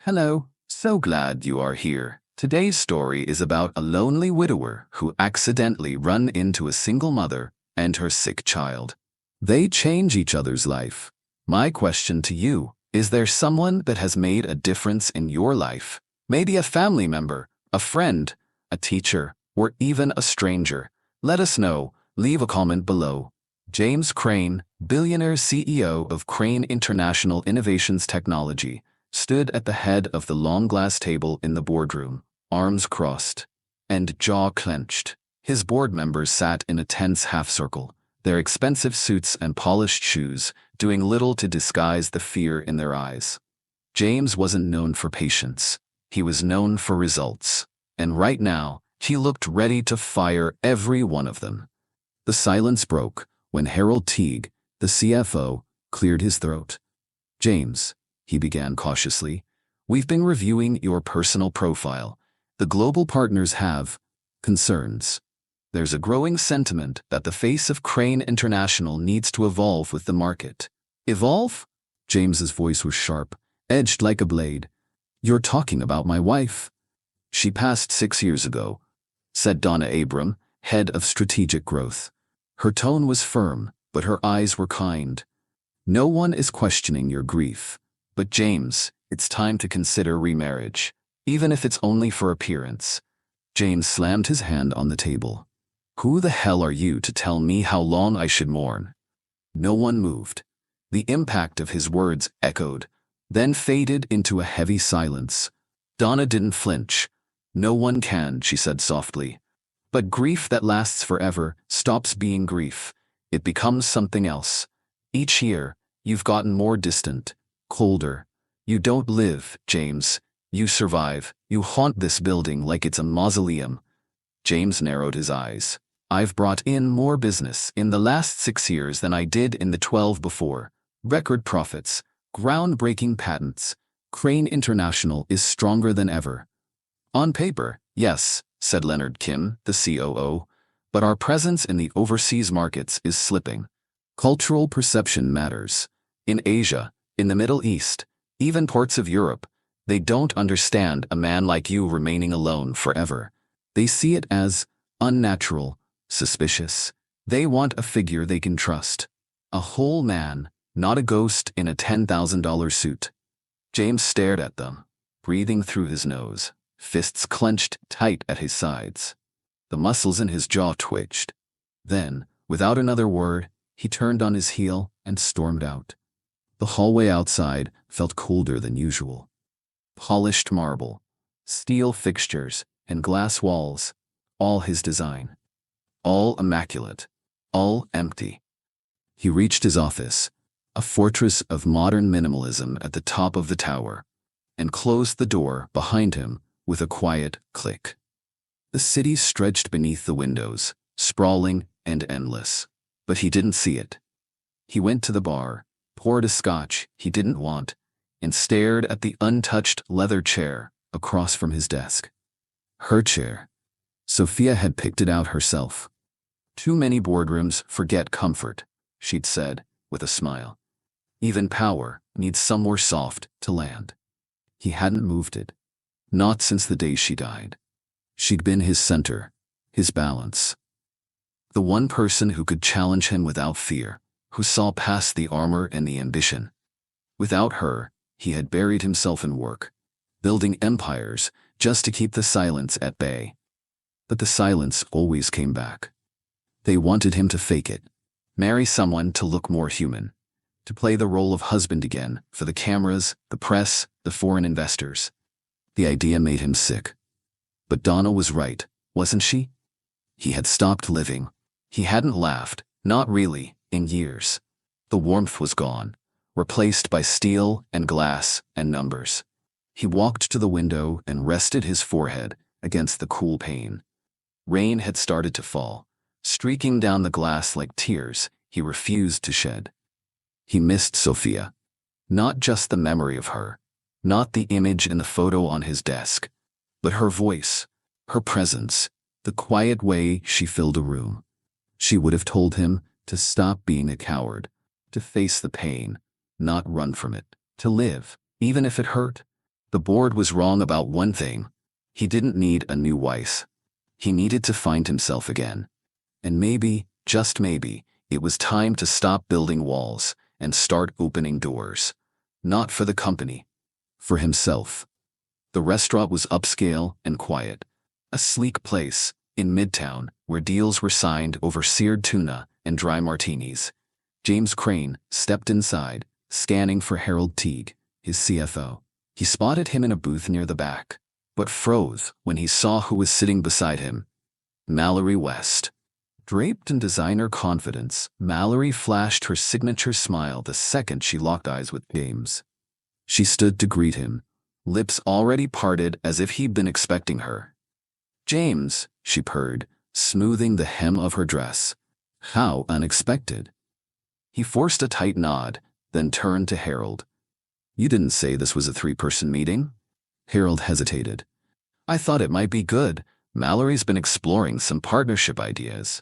Hello, so glad you are here. Today's story is about a lonely widower who accidentally run into a single mother and her sick child. They change each other's life. My question to you, is there someone that has made a difference in your life? Maybe a family member, a friend, a teacher, or even a stranger. Let us know. Leave a comment below. James Crane, billionaire CEO of Crane International Innovations Technology, stood at the head of the long glass table in the boardroom, arms crossed and jaw clenched. His board members sat in a tense half-circle, their expensive suits and polished shoes doing little to disguise the fear in their eyes. James wasn't known for patience. He was known for results. And right now, he looked ready to fire every one of them. The silence broke when Harold Teague, the CFO, cleared his throat. "James," he began cautiously, "we've been reviewing your personal profile. The global partners have concerns. There's a growing sentiment that the face of Crane International needs to evolve with the market." "Evolve?" James's voice was sharp, edged like a blade. "You're talking about my wife." "She passed 6 years ago," said Donna Abram, head of strategic growth. Her tone was firm, but her eyes were kind. "No one is questioning your grief. But James, it's time to consider remarriage, even if it's only for appearance." James slammed his hand on the table. "Who the hell are you to tell me how long I should mourn?" No one moved. The impact of his words echoed, then faded into a heavy silence. Donna didn't flinch. "No one can," she said softly. "But grief that lasts forever stops being grief. It becomes something else. Each year, you've gotten more distant, colder. You don't live, James. You survive. You haunt this building like it's a mausoleum." James narrowed his eyes. "I've brought in more business in the last 6 years than I did in the 12 before. Record profits, groundbreaking patents. Crane International is stronger than ever." "On paper, yes," said Leonard Kim, the COO, "but our presence in the overseas markets is slipping. Cultural perception matters. In Asia, in the Middle East, even parts of Europe, they don't understand a man like you remaining alone forever. They see it as unnatural, suspicious. They want a figure they can trust. A whole man, not a ghost in a $10,000 suit." James stared at them, breathing through his nose, fists clenched tight at his sides. The muscles in his jaw twitched. Then, without another word, he turned on his heel and stormed out. The hallway outside felt colder than usual. Polished marble, steel fixtures, and glass walls, all his design. All immaculate, all empty. He reached his office, a fortress of modern minimalism at the top of the tower, and closed the door behind him with a quiet click. The city stretched beneath the windows, sprawling and endless, but he didn't see it. He went to the bar, poured a scotch he didn't want, and stared at the untouched leather chair across from his desk. Her chair. Sophia had picked it out herself. "Too many boardrooms forget comfort," she'd said, with a smile. "Even power needs somewhere soft to land." He hadn't moved it. Not since the day she died. She'd been his center, his balance. The one person who could challenge him without fear, who saw past the armor and the ambition. Without her, he had buried himself in work, building empires just to keep the silence at bay. But the silence always came back. They wanted him to fake it, marry someone to look more human, to play the role of husband again for the cameras, the press, the foreign investors. The idea made him sick. But Donna was right, wasn't she? He had stopped living. He hadn't laughed, not really, in years. The warmth was gone, replaced by steel and glass and numbers. He walked to the window and rested his forehead against the cool pane. Rain had started to fall, streaking down the glass like tears he refused to shed. He missed Sophia. Not just the memory of her, not the image in the photo on his desk, but her voice, her presence, the quiet way she filled a room. She would have told him to stop being a coward, to face the pain, not run from it, to live, even if it hurt. The board was wrong about one thing. He didn't need a new wife. He needed to find himself again. And maybe, just maybe, it was time to stop building walls and start opening doors. Not for the company, for himself. The restaurant was upscale and quiet. A sleek place in Midtown where deals were signed over seared tuna and dry martinis. James Crane stepped inside, scanning for Harold Teague, his CFO. He spotted him in a booth near the back, but froze when he saw who was sitting beside him. Mallory West. Draped in designer confidence, Mallory flashed her signature smile the second she locked eyes with James. She stood to greet him, lips already parted as if he'd been expecting her. "James," she purred, smoothing the hem of her dress. "How unexpected." He forced a tight nod, then turned to Harold. "You didn't say this was a three-person meeting?" Harold hesitated. "I thought it might be good. Mallory's been exploring some partnership ideas."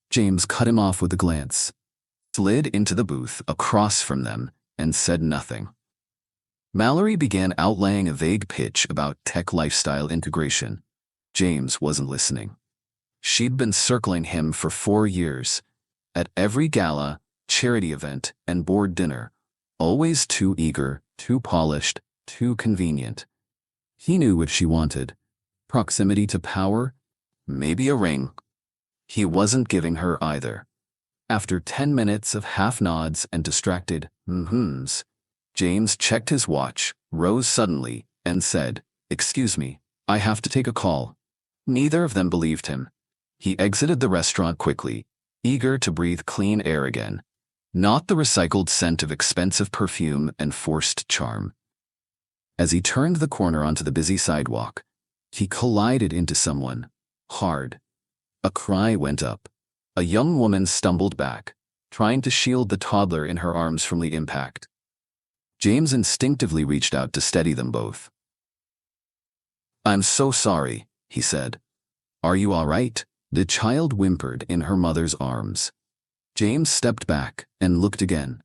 James cut him off with a glance, slid into the booth across from them, and said nothing. Mallory began outlaying a vague pitch about tech-lifestyle integration. James wasn't listening. She'd been circling him for 4 years. At every gala, charity event, and board dinner. Always too eager, too polished, too convenient. He knew what she wanted. Proximity to power? Maybe a ring. He wasn't giving her either. After 10 minutes of half-nods and distracted mm-hms, James checked his watch, rose suddenly, and said, "Excuse me, I have to take a call." Neither of them believed him. He exited the restaurant quickly, eager to breathe clean air again. Not the recycled scent of expensive perfume and forced charm. As he turned the corner onto the busy sidewalk, he collided into someone. Hard. A cry went up. A young woman stumbled back, trying to shield the toddler in her arms from the impact. James instinctively reached out to steady them both. "I'm so sorry," he said. "Are you all right?" The child whimpered in her mother's arms. James stepped back and looked again.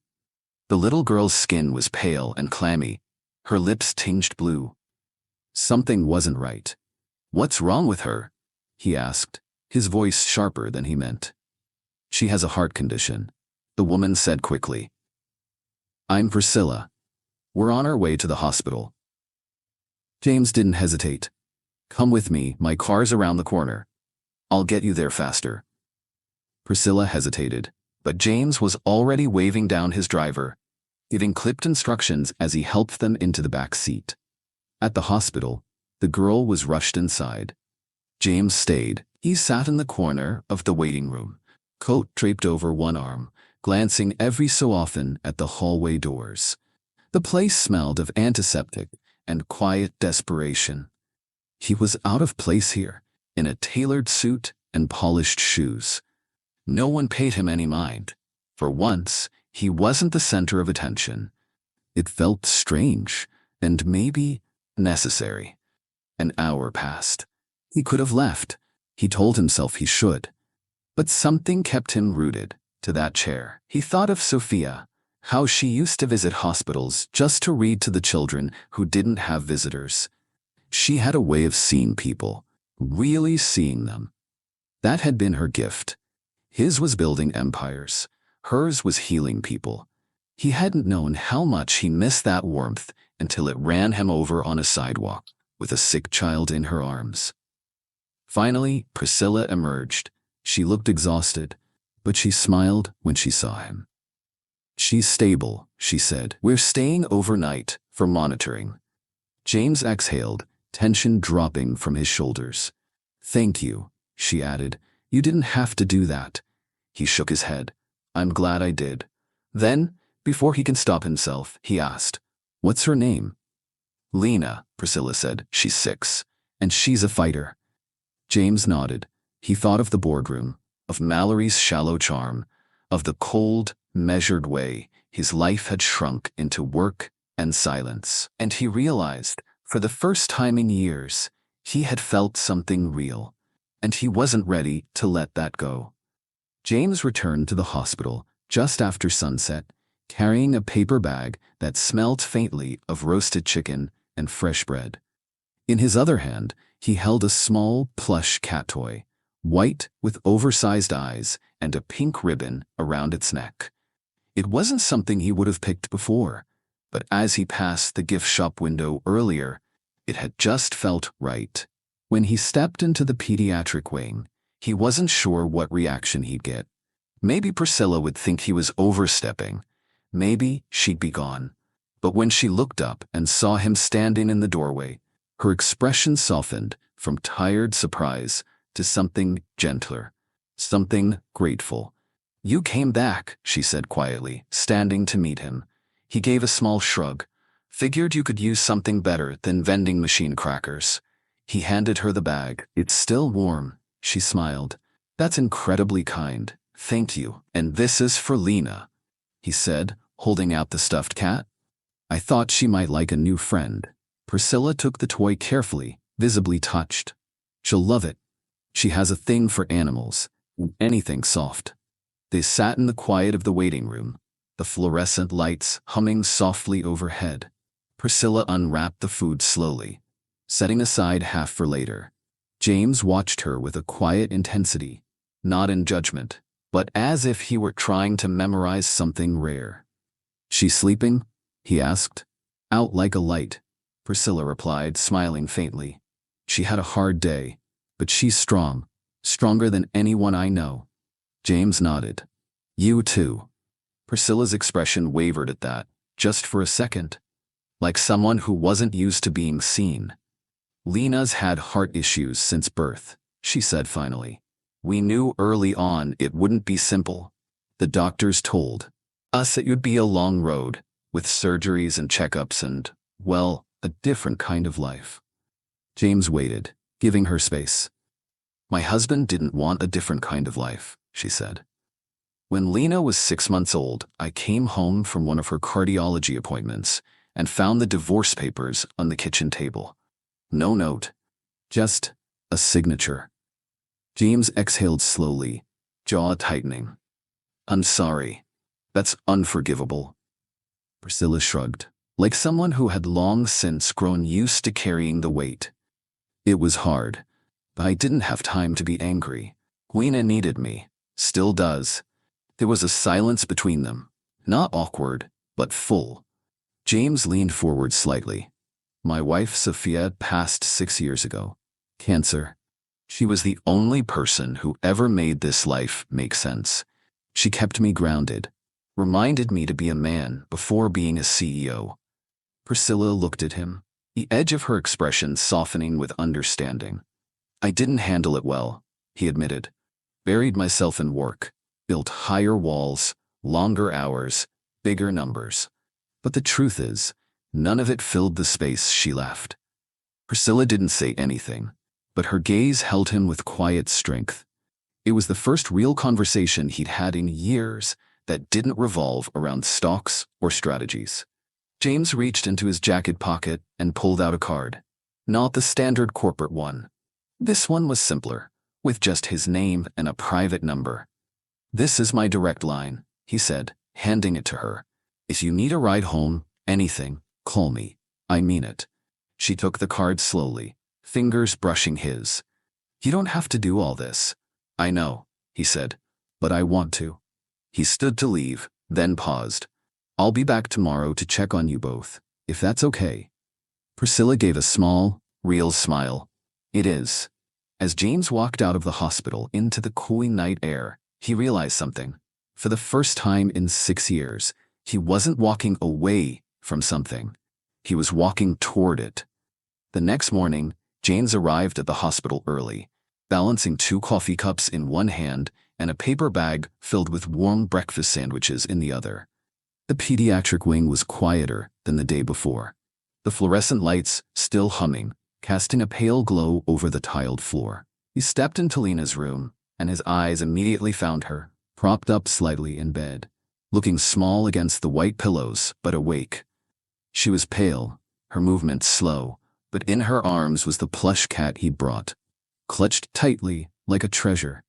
The little girl's skin was pale and clammy, her lips tinged blue. Something wasn't right. "What's wrong with her?" he asked, his voice sharper than he meant. "She has a heart condition," the woman said quickly. "I'm Priscilla. We're on our way to the hospital." James didn't hesitate. "Come with me, my car's around the corner. I'll get you there faster." Priscilla hesitated, but James was already waving down his driver, giving clipped instructions as he helped them into the back seat. At the hospital, the girl was rushed inside. James stayed. He sat in the corner of the waiting room, coat draped over one arm, glancing every so often at the hallway doors. The place smelled of antiseptic and quiet desperation. He was out of place here, in a tailored suit and polished shoes. No one paid him any mind. For once, he wasn't the center of attention. It felt strange, and maybe necessary. An hour passed. He could have left. He told himself he should. But something kept him rooted to that chair. He thought of Sophia, how she used to visit hospitals just to read to the children who didn't have visitors. She had a way of seeing people, really seeing them. That had been her gift. His was building empires. Hers was healing people. He hadn't known how much he missed that warmth until it ran him over on a sidewalk with a sick child in her arms. Finally, Priscilla emerged. She looked exhausted, but she smiled when she saw him. "She's stable," she said. "We're staying overnight for monitoring." James exhaled, tension dropping from his shoulders. "Thank you," she added. "You didn't have to do that." He shook his head. "I'm glad I did." Then, before he could stop himself, he asked, "What's her name?" "Lina," Priscilla said. "She's 6, and she's a fighter." James nodded. He thought of the boardroom, of Mallory's shallow charm, of the cold, measured way his life had shrunk into work and silence. And he realized, for the first time in years, he had felt something real, and he wasn't ready to let that go. James returned to the hospital just after sunset, carrying a paper bag that smelled faintly of roasted chicken and fresh bread. In his other hand, he held a small, plush cat toy, white with oversized eyes and a pink ribbon around its neck. It wasn't something he would have picked before, but as he passed the gift shop window earlier, it had just felt right. When he stepped into the pediatric wing, he wasn't sure what reaction he'd get. Maybe Priscilla would think he was overstepping. Maybe she'd be gone. But when she looked up and saw him standing in the doorway, her expression softened from tired surprise to something gentler, something grateful. "You came back," she said quietly, standing to meet him. He gave a small shrug. "Figured you could use something better than vending machine crackers." He handed her the bag. "It's still warm," she smiled. "That's incredibly kind. Thank you. And this is for Lina," he said, holding out the stuffed cat. "I thought she might like a new friend." Priscilla took the toy carefully, visibly touched. "She'll love it. She has a thing for animals, anything soft." They sat in the quiet of the waiting room, the fluorescent lights humming softly overhead. Priscilla unwrapped the food slowly, setting aside half for later. James watched her with a quiet intensity, not in judgment, but as if he were trying to memorize something rare. "She sleeping?" he asked. "Out like a light," Priscilla replied, smiling faintly. "She had a hard day, but she's strong, stronger than anyone I know." James nodded. "You too." Priscilla's expression wavered at that, just for a second, like someone who wasn't used to being seen. "Lina's had heart issues since birth," she said finally. "We knew early on it wouldn't be simple. The doctors told us it would be a long road, with surgeries and checkups and, well, a different kind of life." James waited, giving her space. "My husband didn't want a different kind of life," she said. "When Lina was 6 months old, I came home from one of her cardiology appointments and found the divorce papers on the kitchen table. No note, just a signature." James exhaled slowly, jaw tightening. "I'm sorry. That's unforgivable." Priscilla shrugged, like someone who had long since grown used to carrying the weight. "It was hard, but I didn't have time to be angry. Lina needed me, still does." There was a silence between them, not awkward, but full. James leaned forward slightly. "My wife, Sophia, passed 6 years ago. Cancer. She was the only person who ever made this life make sense. She kept me grounded, reminded me to be a man before being a CEO." Priscilla looked at him, the edge of her expression softening with understanding. "I didn't handle it well," he admitted. "Buried myself in work, built higher walls, longer hours, bigger numbers. But the truth is, none of it filled the space she left." Priscilla didn't say anything, but her gaze held him with quiet strength. It was the first real conversation he'd had in years that didn't revolve around stocks or strategies. James reached into his jacket pocket and pulled out a card. Not the standard corporate one. This one was simpler, with just his name and a private number. "This is my direct line," he said, handing it to her. "If you need a ride home, anything, call me. I mean it." She took the card slowly, fingers brushing his. "You don't have to do all this." "I know," he said, "but I want to." He stood to leave, then paused. "I'll be back tomorrow to check on you both, if that's okay." Priscilla gave a small, real smile. "It is." As James walked out of the hospital into the cooling night air, he realized something. For the first time in 6 years, he wasn't walking away from something. He was walking toward it. The next morning, James arrived at the hospital early, balancing 2 coffee cups in one hand and a paper bag filled with warm breakfast sandwiches in the other. The pediatric wing was quieter than the day before, the fluorescent lights still humming, casting a pale glow over the tiled floor. He stepped into Lina's room, and his eyes immediately found her, propped up slightly in bed, looking small against the white pillows but awake. She was pale, her movements slow, but in her arms was the plush cat he'd brought, clutched tightly like a treasure.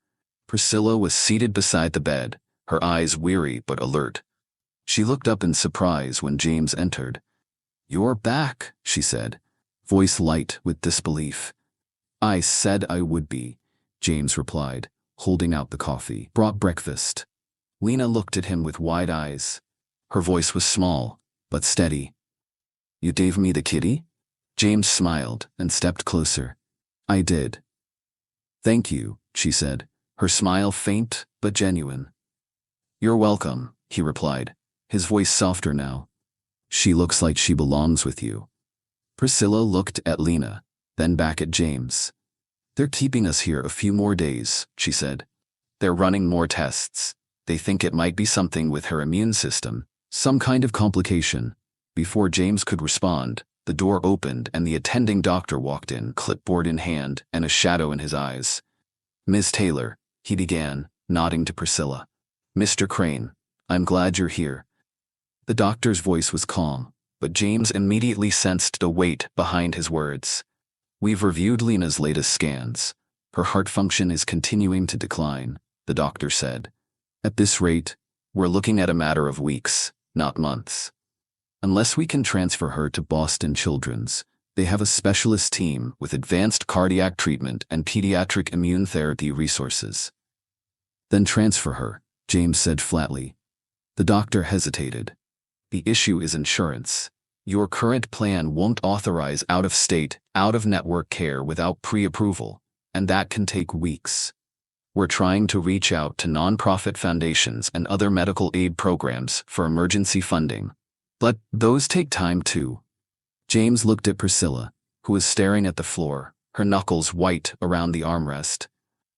Priscilla was seated beside the bed, her eyes weary but alert. She looked up in surprise when James entered. "You're back," she said, voice light with disbelief. "I said I would be," James replied, holding out the coffee. "Brought breakfast." Lina looked at him with wide eyes. Her voice was small, but steady. "You gave me the kitty?" James smiled and stepped closer. "I did." "Thank you," she said, her smile faint but genuine. "You're welcome," he replied, his voice softer now. "She looks like she belongs with you." Priscilla looked at Lina, then back at James. "They're keeping us here a few more days," she said. "They're running more tests. They think it might be something with her immune system, some kind of complication." Before James could respond, the door opened and the attending doctor walked in, clipboard in hand and a shadow in his eyes. "Miss Taylor," he began, nodding to Priscilla. "Mr. Crane, I'm glad you're here." The doctor's voice was calm, but James immediately sensed the weight behind his words. "We've reviewed Lina's latest scans. Her heart function is continuing to decline," the doctor said. "At this rate, we're looking at a matter of weeks, not months. Unless we can transfer her to Boston Children's, they have a specialist team with advanced cardiac treatment and pediatric immune therapy resources." "Then transfer her," James said flatly. The doctor hesitated. "The issue is insurance. Your current plan won't authorize out-of-state, out-of-network care without pre-approval, and that can take weeks. We're trying to reach out to nonprofit foundations and other medical aid programs for emergency funding. But those take time too." James looked at Priscilla, who was staring at the floor, her knuckles white around the armrest.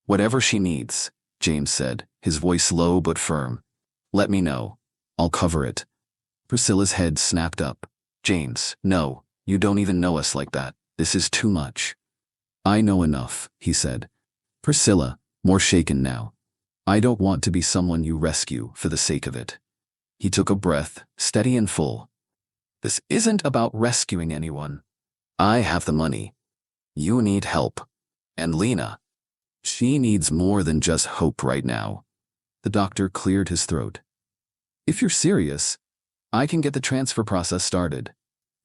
"Whatever she needs," James said, his voice low but firm. "Let me know. I'll cover it." Priscilla's head snapped up. "James, no, you don't even know us like that. This is too much." "I know enough," he said. Priscilla, more shaken now. "I don't want to be someone you rescue for the sake of it." He took a breath, steady and full. "This isn't about rescuing anyone. I have the money. You need help. And Lina, she needs more than just hope right now." The doctor cleared his throat. "If you're serious, I can get the transfer process started.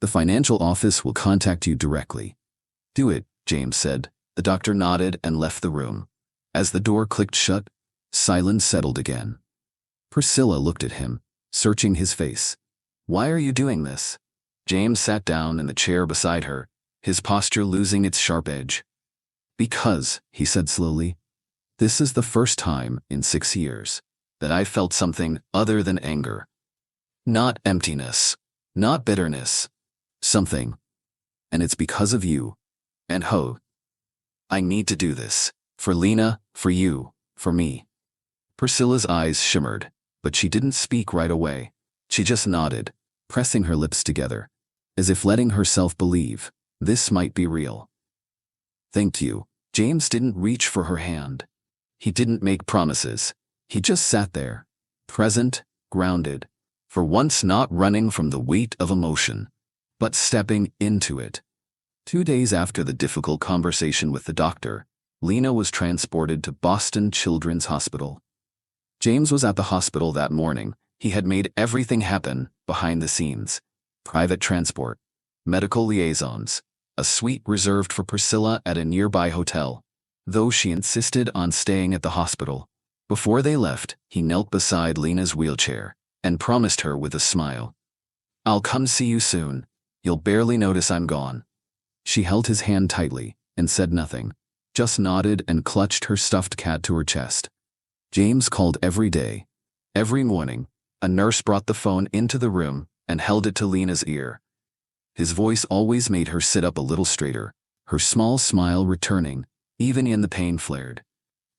The financial office will contact you directly." "Do it," James said. The doctor nodded and left the room. As the door clicked shut, silence settled again. Priscilla looked at him, searching his face. "Why are you doing this?" James sat down in the chair beside her, his posture losing its sharp edge. "Because," he said slowly, "this is the first time in 6 years that I felt something other than anger. Not emptiness, not bitterness. Something. And it's because of you. And I need to do this. For Lina, for you, for me." Priscilla's eyes shimmered, but she didn't speak right away. She just nodded, pressing her lips together, as if letting herself believe this might be real. "Thank you." James didn't reach for her hand. He didn't make promises. He just sat there, present, grounded, for once not running from the weight of emotion, but stepping into it. 2 days after the difficult conversation with the doctor, Lina was transported to Boston Children's Hospital. James was at the hospital that morning. He had made everything happen behind the scenes. Private transport, medical liaisons, a suite reserved for Priscilla at a nearby hotel, though she insisted on staying at the hospital. Before they left, he knelt beside Lina's wheelchair and promised her with a smile, "I'll come see you soon. You'll barely notice I'm gone." She held his hand tightly and said nothing, just nodded and clutched her stuffed cat to her chest. James called every day. Every morning, a nurse brought the phone into the room and held it to Lina's ear. His voice always made her sit up a little straighter, her small smile returning, even in the pain flared.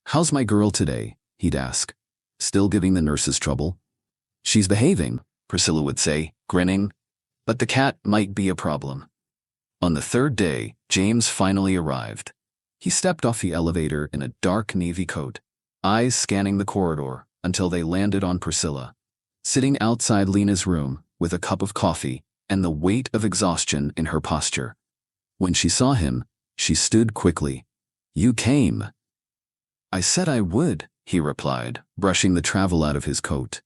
"How's my girl today?" he'd ask. "Still giving the nurses trouble?" "She's behaving," Priscilla would say, grinning. "But the cat might be a problem." On the 3rd day, James finally arrived. He stepped off the elevator in a dark navy coat, eyes scanning the corridor until they landed on Priscilla, sitting outside Lina's room with a cup of coffee and the weight of exhaustion in her posture. When she saw him, she stood quickly. "You came." "I said I would," he replied, brushing the travel out of his coat.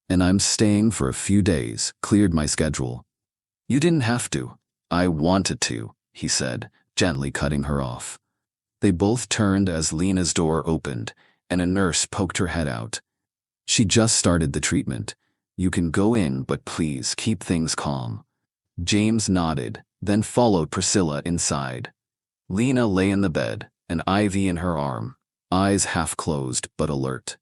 "And I'm staying for a few days, cleared my schedule." You didn't have to. I wanted to, he said, gently cutting her off. They both turned as Lina's door opened, and a nurse poked her head out. She just started the treatment. You can go in, but please keep things calm. James nodded, then followed Priscilla inside. Lina lay in the bed, an IV in her arm, eyes half closed but alert.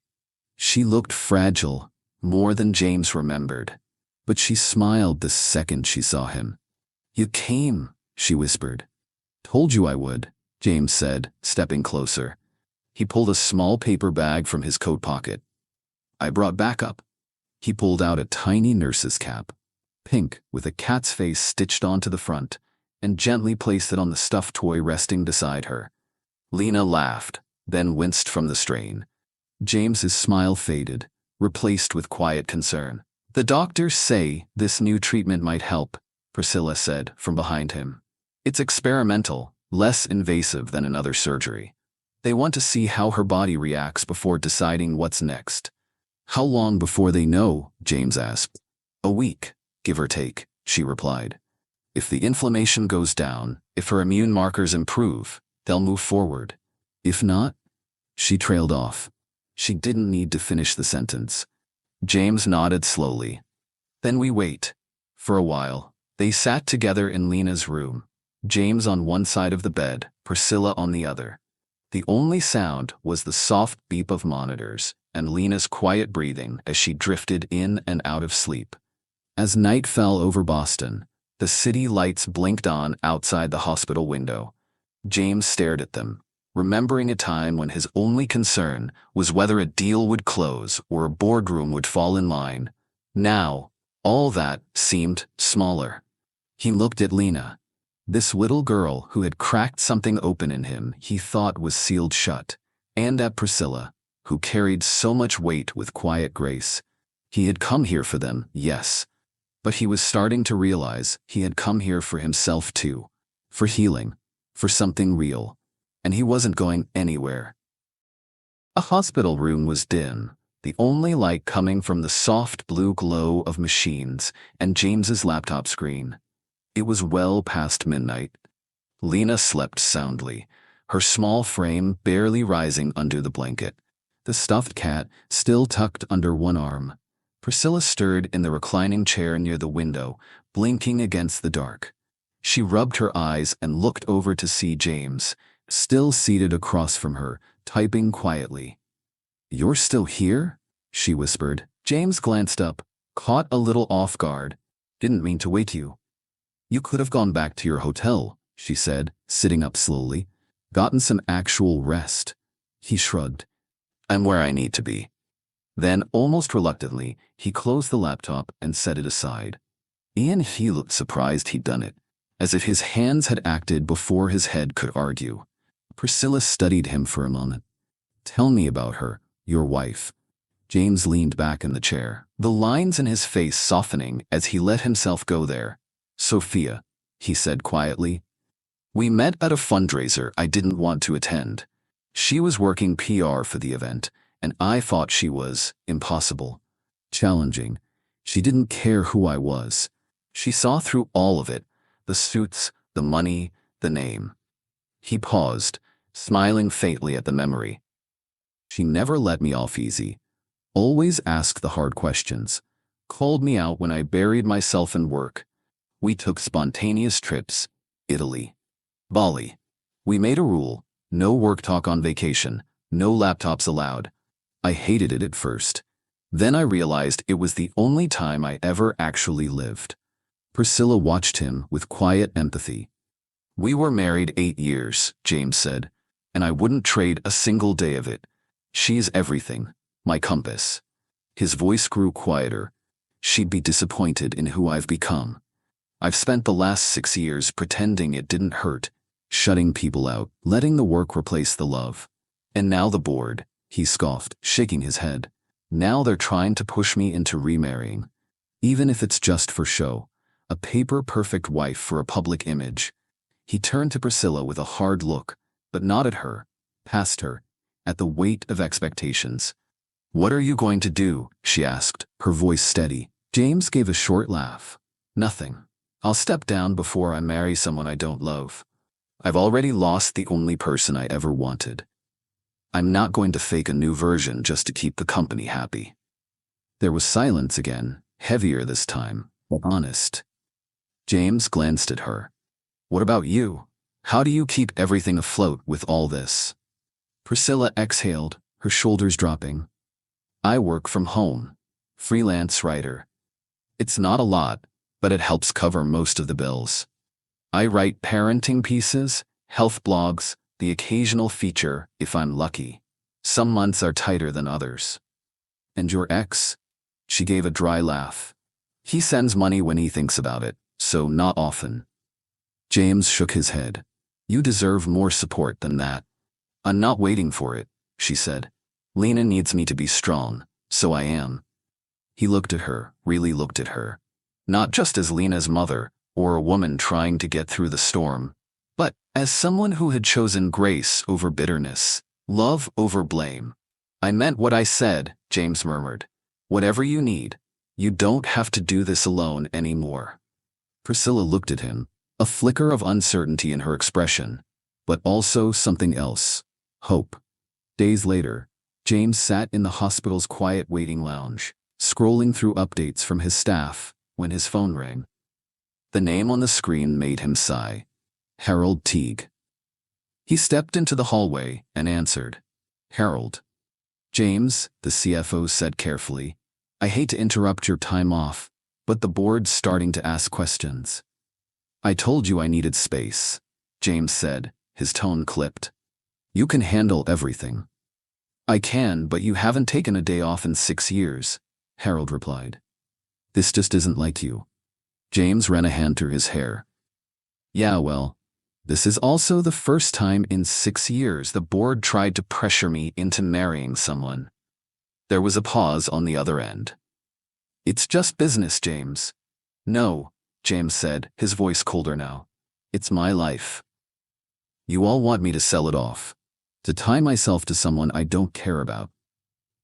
She looked fragile, more than James remembered, but she smiled the second she saw him. You came, she whispered. Told you I would, James said, stepping closer. He pulled a small paper bag from his coat pocket. I brought backup. He pulled out a tiny nurse's cap, pink with a cat's face stitched onto the front, and gently placed it on the stuffed toy resting beside her. Lina laughed, then winced from the strain. James's smile faded, replaced with quiet concern. The doctors say this new treatment might help, Priscilla said from behind him. It's experimental, less invasive than another surgery. They want to see how her body reacts before deciding what's next. How long before they know? James asked. A week, give or take, she replied. If the inflammation goes down, if her immune markers improve, they'll move forward. If not, she trailed off. She didn't need to finish the sentence. James nodded slowly. Then we wait. For a while, they sat together in Lina's room, James on one side of the bed, Priscilla on the other. The only sound was the soft beep of monitors and Lina's quiet breathing as she drifted in and out of sleep. As night fell over Boston, the city lights blinked on outside the hospital window. James stared at them, remembering a time when his only concern was whether a deal would close or a boardroom would fall in line. Now, all that seemed smaller. He looked at Lina, this little girl who had cracked something open in him he thought was sealed shut, and at Priscilla, who carried so much weight with quiet grace. He had come here for them, yes, but he was starting to realize he had come here for himself too, for healing, for something real, and he wasn't going anywhere. A hospital room was dim, the only light coming from the soft blue glow of machines and James's laptop screen. It was well past midnight. Lina slept soundly, her small frame barely rising under the blanket, the stuffed cat still tucked under one arm. Priscilla stirred in the reclining chair near the window, blinking against the dark. She rubbed her eyes and looked over to see James, still seated across from her, typing quietly. You're still here? She whispered. James glanced up, caught a little off guard. Didn't mean to wake you. You could have gone back to your hotel, she said, sitting up slowly. Gotten some actual rest. He shrugged. I'm where I need to be. Then, almost reluctantly, he closed the laptop and set it aside. He looked surprised he'd done it, as if his hands had acted before his head could argue. Priscilla studied him for a moment. Tell me about her, your wife. James leaned back in the chair, the lines in his face softening as he let himself go there. Sophia, he said quietly. We met at a fundraiser I didn't want to attend. She was working PR for the event, and I thought she was impossible, challenging. She didn't care who I was. She saw through all of it, the suits, the money, the name. He paused, smiling faintly at the memory. She never let me off easy. Always asked the hard questions. Called me out when I buried myself in work. We took spontaneous trips. Italy. Bali. We made a rule. No work talk on vacation. No laptops allowed. I hated it at first. Then I realized it was the only time I ever actually lived. Priscilla watched him with quiet empathy. We were married 8 years, James said, and I wouldn't trade a single day of it. She's everything, my compass. His voice grew quieter. She'd be disappointed in who I've become. I've spent the last 6 years pretending it didn't hurt, shutting people out, letting the work replace the love. And now the board, he scoffed, shaking his head. Now they're trying to push me into remarrying. Even if it's just for show. A paper-perfect wife for a public image. He turned to Priscilla with a hard look, but not at her, past her, at the weight of expectations. What are you going to do? She asked, her voice steady. James gave a short laugh. Nothing. I'll step down before I marry someone I don't love. I've already lost the only person I ever wanted. I'm not going to fake a new version just to keep the company happy." There was silence again, heavier this time, but honest. James glanced at her. "What about you? How do you keep everything afloat with all this?" Priscilla exhaled, her shoulders dropping. "I work from home. Freelance writer. It's not a lot, but it helps cover most of the bills. I write parenting pieces, health blogs, the occasional feature if I'm lucky. Some months are tighter than others." "And your ex?" She gave a dry laugh. "He sends money when he thinks about it, so not often." James shook his head. "You deserve more support than that." "I'm not waiting for it," she said. "Lina needs me to be strong, so I am." He looked at her, really looked at her. Not just as Lina's mother, or a woman trying to get through the storm, but as someone who had chosen grace over bitterness, love over blame. "I meant what I said," James murmured. "Whatever you need. You don't have to do this alone anymore." Priscilla looked at him, a flicker of uncertainty in her expression, but also something else, hope. Days later, James sat in the hospital's quiet waiting lounge, scrolling through updates from his staff, when his phone rang. The name on the screen made him sigh. Harold Teague. He stepped into the hallway and answered. "Harold." "James," the CFO said carefully, "I hate to interrupt your time off, but the board's starting to ask questions." "I told you I needed space," James said, his tone clipped. "You can handle everything." "I can, but you haven't taken a day off in 6 years," Harold replied. "This just isn't like you." James ran a hand through his hair. "Yeah, well, this is also the first time in 6 years the board tried to pressure me into marrying someone." There was a pause on the other end. "It's just business, James." "No," James said, his voice colder now. "It's my life. You all want me to sell it off, to tie myself to someone I don't care about,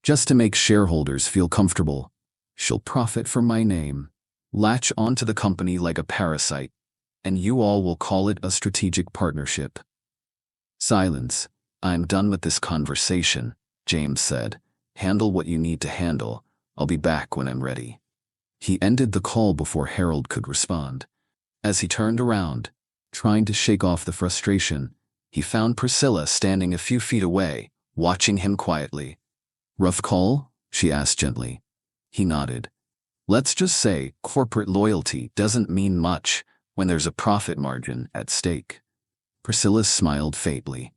just to make shareholders feel comfortable. She'll profit from my name, latch onto the company like a parasite, and you all will call it a strategic partnership." Silence. "I'm done with this conversation," James said. "Handle what you need to handle. I'll be back when I'm ready." He ended the call before Harold could respond. As he turned around, trying to shake off the frustration, he found Priscilla standing a few feet away, watching him quietly. "Rough call?" she asked gently. He nodded. "Let's just say corporate loyalty doesn't mean much when there's a profit margin at stake." Priscilla smiled faintly.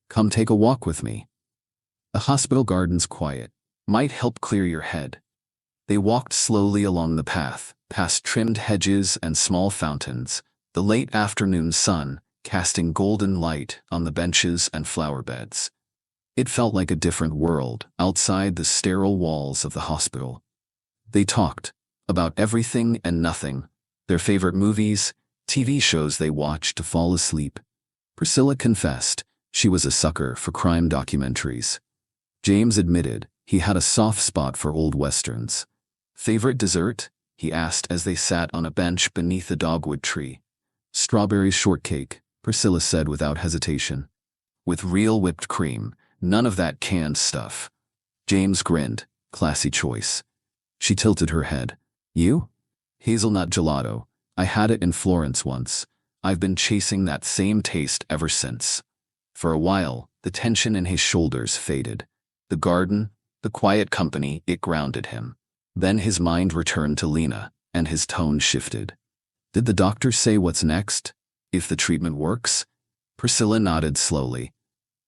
"Come take a walk with me. The hospital garden's quiet. Might help clear your head." They walked slowly along the path, past trimmed hedges and small fountains, the late afternoon sun casting golden light on the benches and flower beds. It felt like a different world outside the sterile walls of the hospital. They talked about everything and nothing, their favorite movies, TV shows they watched to fall asleep. Priscilla confessed she was a sucker for crime documentaries. James admitted he had a soft spot for old westerns. "Favorite dessert?" he asked as they sat on a bench beneath a dogwood tree. "Strawberry shortcake," Priscilla said without hesitation. "With real whipped cream, none of that canned stuff." James grinned. "Classy choice." She tilted her head. "You?" "Hazelnut gelato. I had it in Florence once. I've been chasing that same taste ever since." For a while, the tension in his shoulders faded. The garden, the quiet company, it grounded him. Then his mind returned to Lina, and his tone shifted. "Did the doctor say what's next? If the treatment works?" Priscilla nodded slowly.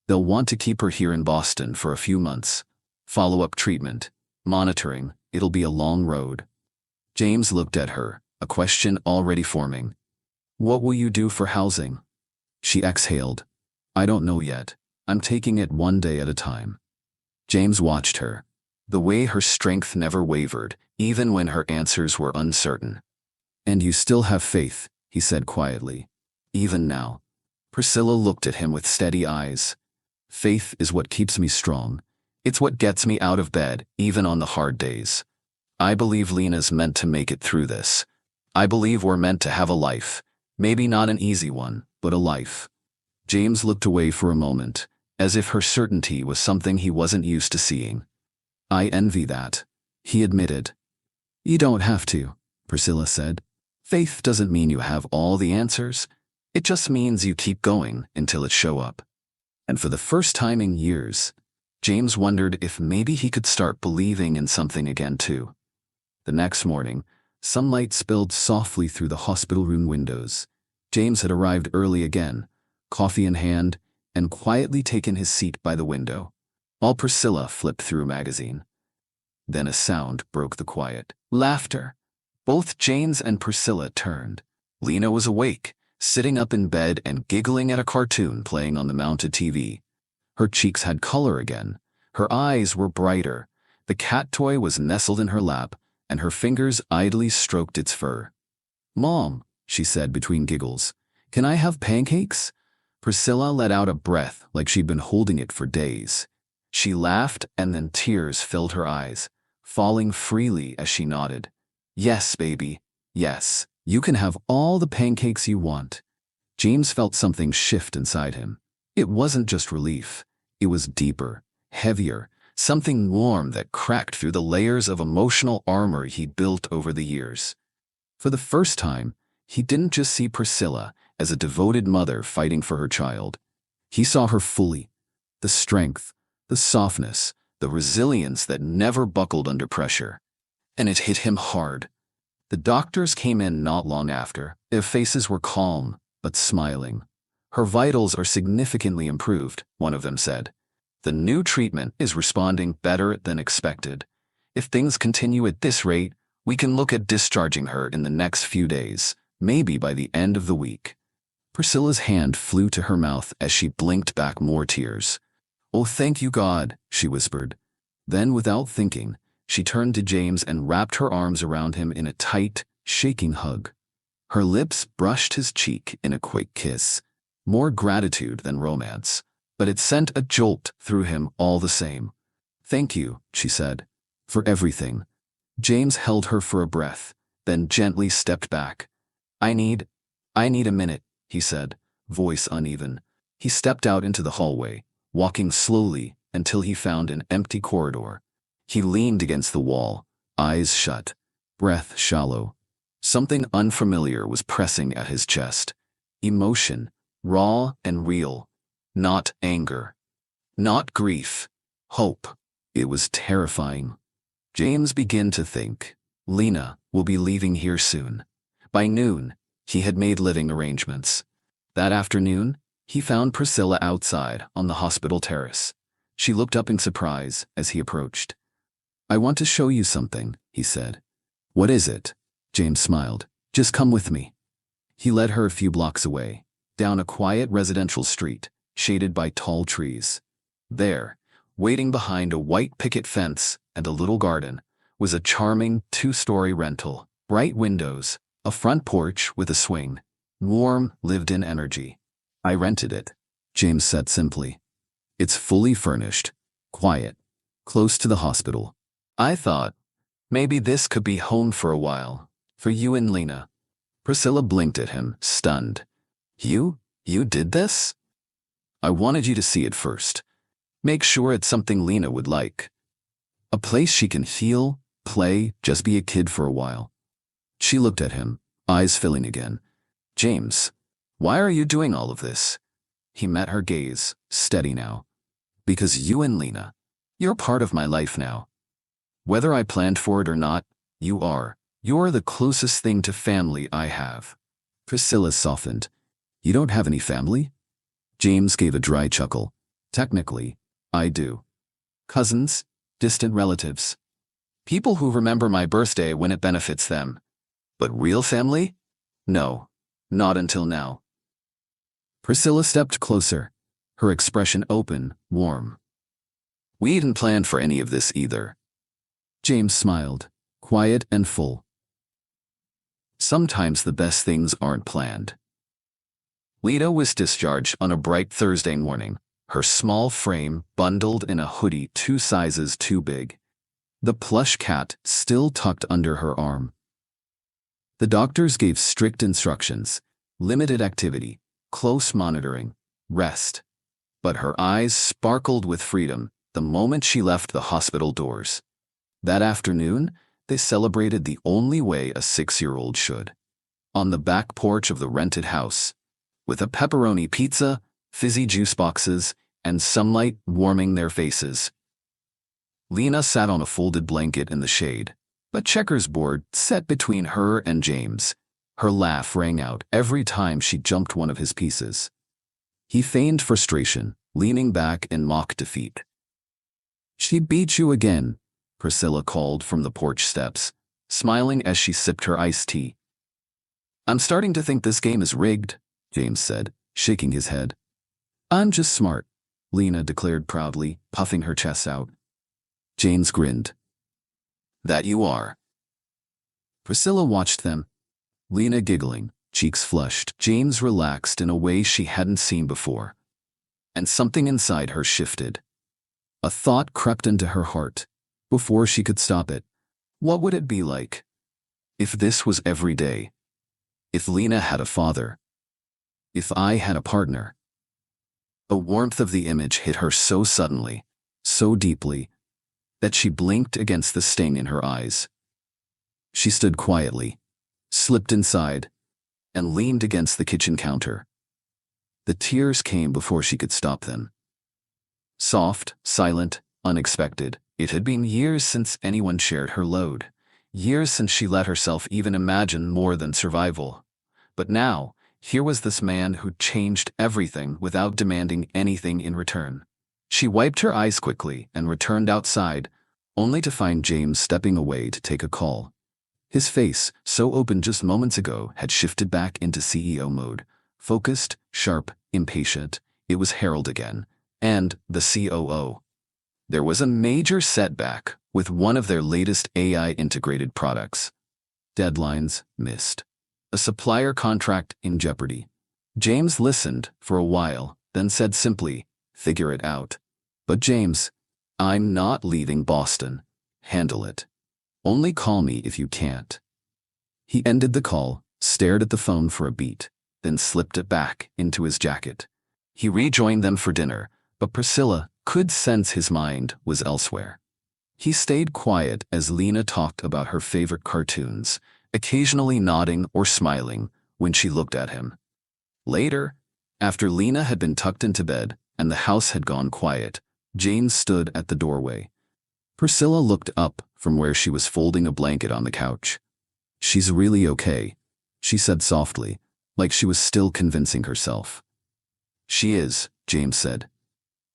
"They'll want to keep her here in Boston for a few months. Follow-up treatment, monitoring, it'll be a long road." James looked at her, a question already forming. "What will you do for housing?" She exhaled. "I don't know yet. I'm taking it one day at a time." James watched her. The way her strength never wavered, even when her answers were uncertain. "And you still have faith," he said quietly. "Even now." Priscilla looked at him with steady eyes. "Faith is what keeps me strong. It's what gets me out of bed, even on the hard days. I believe Lina's meant to make it through this. I believe we're meant to have a life. Maybe not an easy one, but a life. James looked away for a moment, as if her certainty was something he wasn't used to seeing. I envy that, he admitted. You don't have to, Priscilla said. Faith doesn't mean you have all the answers. It just means you keep going until it shows up. And for the first time in years, James wondered if maybe he could start believing in something again too. The next morning, sunlight spilled softly through the hospital room windows. James had arrived early again, coffee in hand, and quietly taken his seat by the window, while Priscilla flipped through a magazine. Then a sound broke the quiet. Laughter. Both James and Priscilla turned. Lina was awake, sitting up in bed and giggling at a cartoon playing on the mounted TV. Her cheeks had color again. Her eyes were brighter. The cat toy was nestled in her lap, and her fingers idly stroked its fur. Mom, she said between giggles, can I have pancakes? Priscilla let out a breath like she'd been holding it for days. She laughed, and then tears filled her eyes, falling freely as she nodded. Yes, baby. Yes, you can have all the pancakes you want. James felt something shift inside him. It wasn't just relief. It was deeper, heavier, something warm that cracked through the layers of emotional armor he'd built over the years. For the first time, he didn't just see Priscilla as a devoted mother fighting for her child. He saw her fully. The strength, the softness, the resilience that never buckled under pressure. And it hit him hard. The doctors came in not long after. Their faces were calm, but smiling. Her vitals are significantly improved, one of them said. The new treatment is responding better than expected. If things continue at this rate, we can look at discharging her in the next few days, maybe by the end of the week. Priscilla's hand flew to her mouth as she blinked back more tears. Oh, thank you, God, she whispered. Then, without thinking, she turned to James and wrapped her arms around him in a tight, shaking hug. Her lips brushed his cheek in a quick kiss, more gratitude than romance, but it sent a jolt through him all the same. Thank you, she said, for everything. James held her for a breath, then gently stepped back. I need a minute, he said, voice uneven. He stepped out into the hallway, walking slowly until he found an empty corridor. He leaned against the wall, eyes shut, breath shallow. Something unfamiliar was pressing at his chest. Emotion, raw and real. Not anger. Not grief. Hope. It was terrifying. James began to think, Lina will be leaving here soon. By noon, he had made living arrangements. That afternoon, he found Priscilla outside on the hospital terrace. She looked up in surprise as he approached. I want to show you something, he said. What is it? James smiled. Just come with me. He led her a few blocks away, down a quiet residential street, shaded by tall trees. There, waiting behind a white picket fence and a little garden, was a charming two-story rental. Bright windows, a front porch with a swing, warm, lived-in energy. I rented it, James said simply. It's fully furnished, quiet, close to the hospital. I thought, maybe this could be home for a while, for you and Lina. Priscilla blinked at him, stunned. You did this? I wanted you to see it first. Make sure it's something Lina would like. A place she can feel, play, just be a kid for a while. She looked at him, eyes filling again. James, why are you doing all of this? He met her gaze, steady now. Because you and Lina, you're part of my life now. Whether I planned for it or not, you are. You're the closest thing to family I have. Priscilla softened. You don't have any family? James gave a dry chuckle. Technically, I do. Cousins, distant relatives. People who remember my birthday when it benefits them. But real family? No, not until now. Priscilla stepped closer, her expression open, warm. We didn't plan for any of this either. James smiled, quiet and full. Sometimes the best things aren't planned. Lina was discharged on a bright Thursday morning, her small frame bundled in a hoodie 2 sizes too big. The plush cat still tucked under her arm. The doctors gave strict instructions: limited activity, close monitoring, rest. But her eyes sparkled with freedom the moment she left the hospital doors. That afternoon, they celebrated the only way a 6-year-old should. On the back porch of the rented house, with a pepperoni pizza, fizzy juice boxes, and sunlight warming their faces. Lina sat on a folded blanket in the shade, a checkers board set between her and James. Her laugh rang out every time she jumped one of his pieces. He feigned frustration, leaning back in mock defeat. "She beat you again," Priscilla called from the porch steps, smiling as she sipped her iced tea. "I'm starting to think this game is rigged," James said, shaking his head. "I'm just smart," Lina declared proudly, puffing her chest out. James grinned. "That you are." Priscilla watched them, Lina giggling, cheeks flushed. James relaxed in a way she hadn't seen before. And something inside her shifted. A thought crept into her heart. Before she could stop it, what would it be like if this was every day? If Lina had a father? If I had a partner? A warmth of the image hit her so suddenly, so deeply, that she blinked against the sting in her eyes. She stood quietly, slipped inside, and leaned against the kitchen counter. The tears came before she could stop them. Soft, silent, unexpected. It had been years since anyone shared her load. Years since she let herself even imagine more than survival. But now, here was this man who changed everything without demanding anything in return. She wiped her eyes quickly and returned outside, only to find James stepping away to take a call. His face, so open just moments ago, had shifted back into CEO mode. Focused, sharp, impatient. It was Harold again. And the COO. There was a major setback with one of their latest AI-integrated products. Deadlines missed. A supplier contract in jeopardy. James listened for a while, then said simply, "Figure it out." "But James, I'm not leaving Boston. Handle it. Only call me if you can't." He ended the call, stared at the phone for a beat, then slipped it back into his jacket. He rejoined them for dinner, but Priscilla could sense his mind was elsewhere. He stayed quiet as Lina talked about her favorite cartoons, occasionally nodding or smiling when she looked at him. Later, after Lina had been tucked into bed and the house had gone quiet, James stood at the doorway. Priscilla looked up from where she was folding a blanket on the couch. "She's really okay," she said softly, like she was still convincing herself. "She is," James said.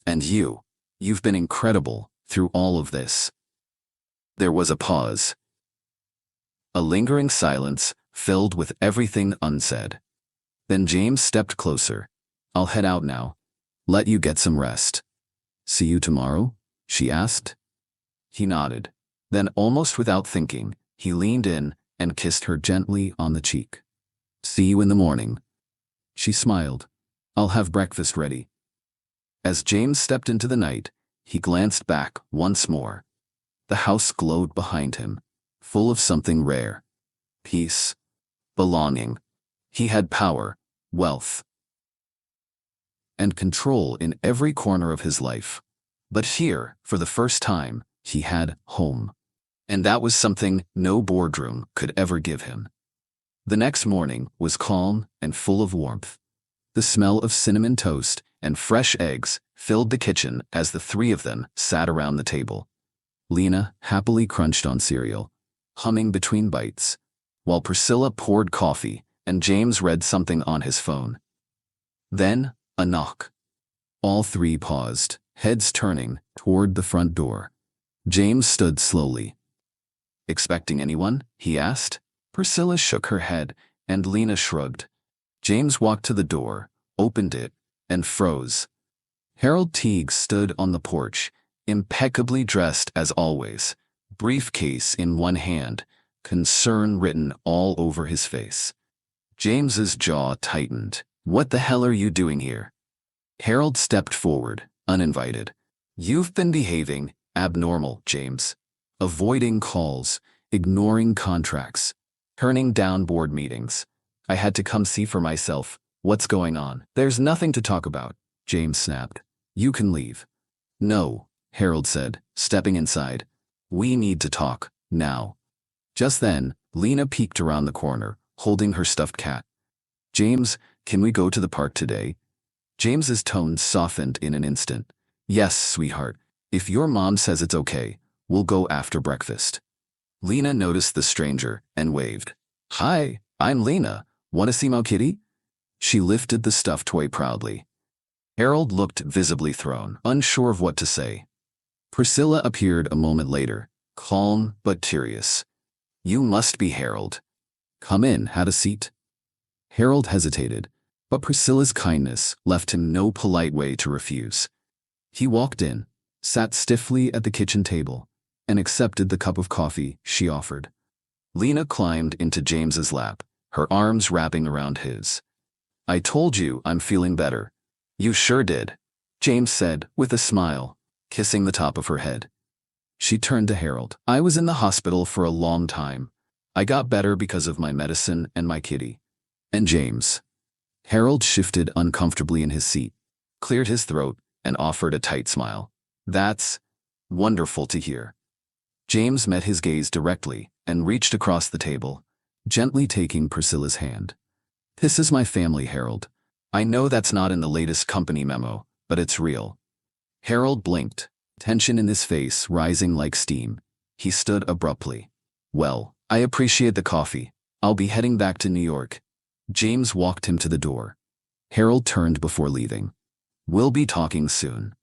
"And you've been incredible through all of this." There was a pause. A lingering silence filled with everything unsaid. Then James stepped closer. "I'll head out now. Let you get some rest." "See you tomorrow?" she asked. He nodded. Then, almost without thinking, he leaned in and kissed her gently on the cheek. "See you in the morning." She smiled. "I'll have breakfast ready." As James stepped into the night, he glanced back once more. The house glowed behind him, full of something rare. Peace. Belonging. He had power, wealth, and control in every corner of his life. But here, for the first time, he had home. And that was something no boardroom could ever give him. The next morning was calm and full of warmth. The smell of cinnamon toast and fresh eggs filled the kitchen as the three of them sat around the table. Lina happily crunched on cereal, humming between bites, while Priscilla poured coffee and James read something on his phone. Then, a knock. All three paused, heads turning toward the front door. James stood slowly. "Expecting anyone?" he asked. Priscilla shook her head, and Lina shrugged. James walked to the door, opened it, and froze. Harold Teague stood on the porch, impeccably dressed as always, briefcase in one hand, concern written all over his face. James's jaw tightened. "What the hell are you doing here?" Harold stepped forward, uninvited. "You've been behaving abnormal, James. Avoiding calls, ignoring contracts. turning down board meetings. I had to come see for myself what's going on. There's nothing to talk about, James snapped. You can leave. No, Harold said, stepping inside. We need to talk, now. Just then, Lina peeked around the corner, holding her stuffed cat. James, can we go to the park today? James's tone softened in an instant. Yes, sweetheart. If your mom says it's okay, we'll go after breakfast. Lina noticed the stranger and waved. Hi, I'm Lina. Want to see my kitty? She lifted the stuffed toy proudly. Harold looked visibly thrown, unsure of what to say. Priscilla appeared a moment later, calm but curious. You must be Harold. Come in, have a seat. Harold hesitated, but Priscilla's kindness left him no polite way to refuse. He walked in, sat stiffly at the kitchen table, and accepted the cup of coffee she offered. Lina climbed into James's lap, her arms wrapping around his. I told you I'm feeling better. You sure did, James said with a smile, kissing the top of her head. She turned to Harold. I was in the hospital for a long time. I got better because of my medicine and my kitty. And James. Harold shifted uncomfortably in his seat, cleared his throat, and offered a tight smile. That's wonderful to hear. James met his gaze directly and reached across the table, gently taking Priscilla's hand. This is my family, Harold. I know that's not in the latest company memo, but it's real. Harold blinked, tension in his face rising like steam. He stood abruptly. Well, I appreciate the coffee. I'll be heading back to New York. James walked him to the door. Harold turned before leaving. We'll be talking soon.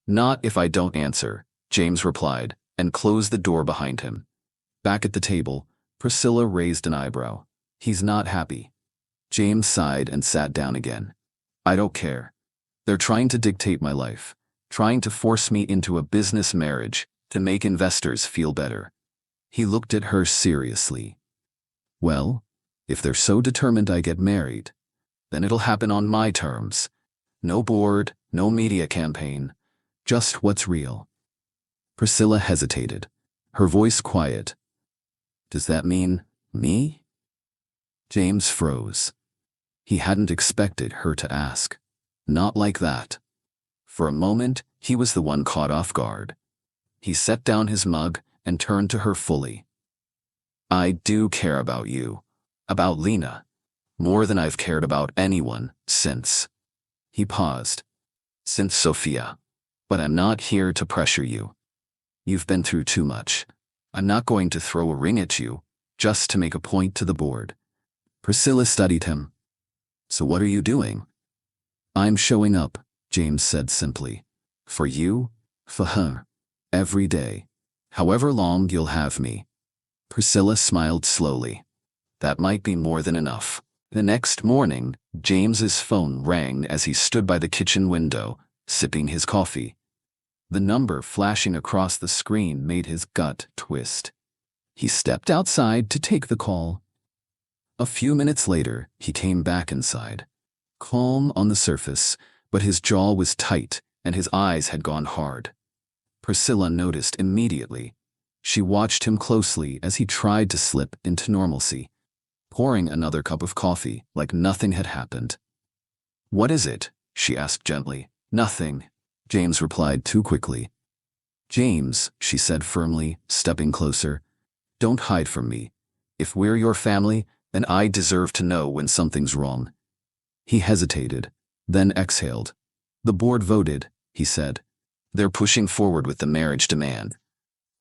Not if I don't answer, James replied, and closed the door behind him. Back at the table, Priscilla raised an eyebrow. He's not happy. James sighed and sat down again. I don't care. They're trying to dictate my life, trying to force me into a business marriage to make investors feel better. He looked at her seriously. Well, if they're so determined I get married, then it'll happen on my terms. No board, no media campaign, just what's real. Priscilla hesitated, her voice quiet. Does that mean me? James froze. He hadn't expected her to ask. Not like that. For a moment, he was the one caught off guard. He set down his mug and turned to her fully. I do care about you, about Lina, more than I've cared about anyone since. He paused. Since Sophia. But I'm not here to pressure you. You've been through too much. I'm not going to throw a ring at you, just to make a point to the board. Priscilla studied him. So what are you doing? I'm showing up, James said simply. For you, for her, every day. However long you'll have me. Priscilla smiled slowly. That might be more than enough. The next morning, James's phone rang as he stood by the kitchen window, sipping his coffee. The number flashing across the screen made his gut twist. He stepped outside to take the call. A few minutes later, he came back inside. Calm on the surface, but his jaw was tight and his eyes had gone hard. Priscilla noticed immediately. She watched him closely as he tried to slip into normalcy, pouring another cup of coffee like nothing had happened. What is it? She asked gently. Nothing, James replied too quickly. James, she said firmly, stepping closer, don't hide from me. If we're your family, then I deserve to know when something's wrong. He hesitated, then exhaled. The board voted, he said. They're pushing forward with the marriage demand.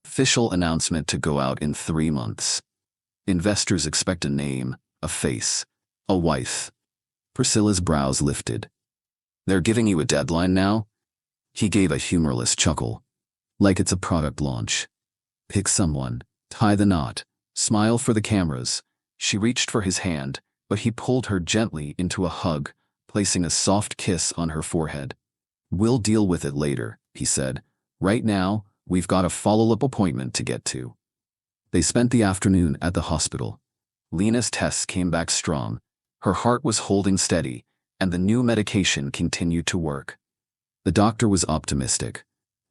Official announcement to go out in 3 months. Investors expect a name, a face, a wife. Priscilla's brows lifted. They're giving you a deadline now? He gave a humorless chuckle. Like it's a product launch. Pick someone, tie the knot, smile for the cameras. She reached for his hand, but he pulled her gently into a hug, placing a soft kiss on her forehead. We'll deal with it later, he said. Right now, we've got a follow-up appointment to get to. They spent the afternoon at the hospital. Lina's tests came back strong. Her heart was holding steady, and the new medication continued to work. The doctor was optimistic.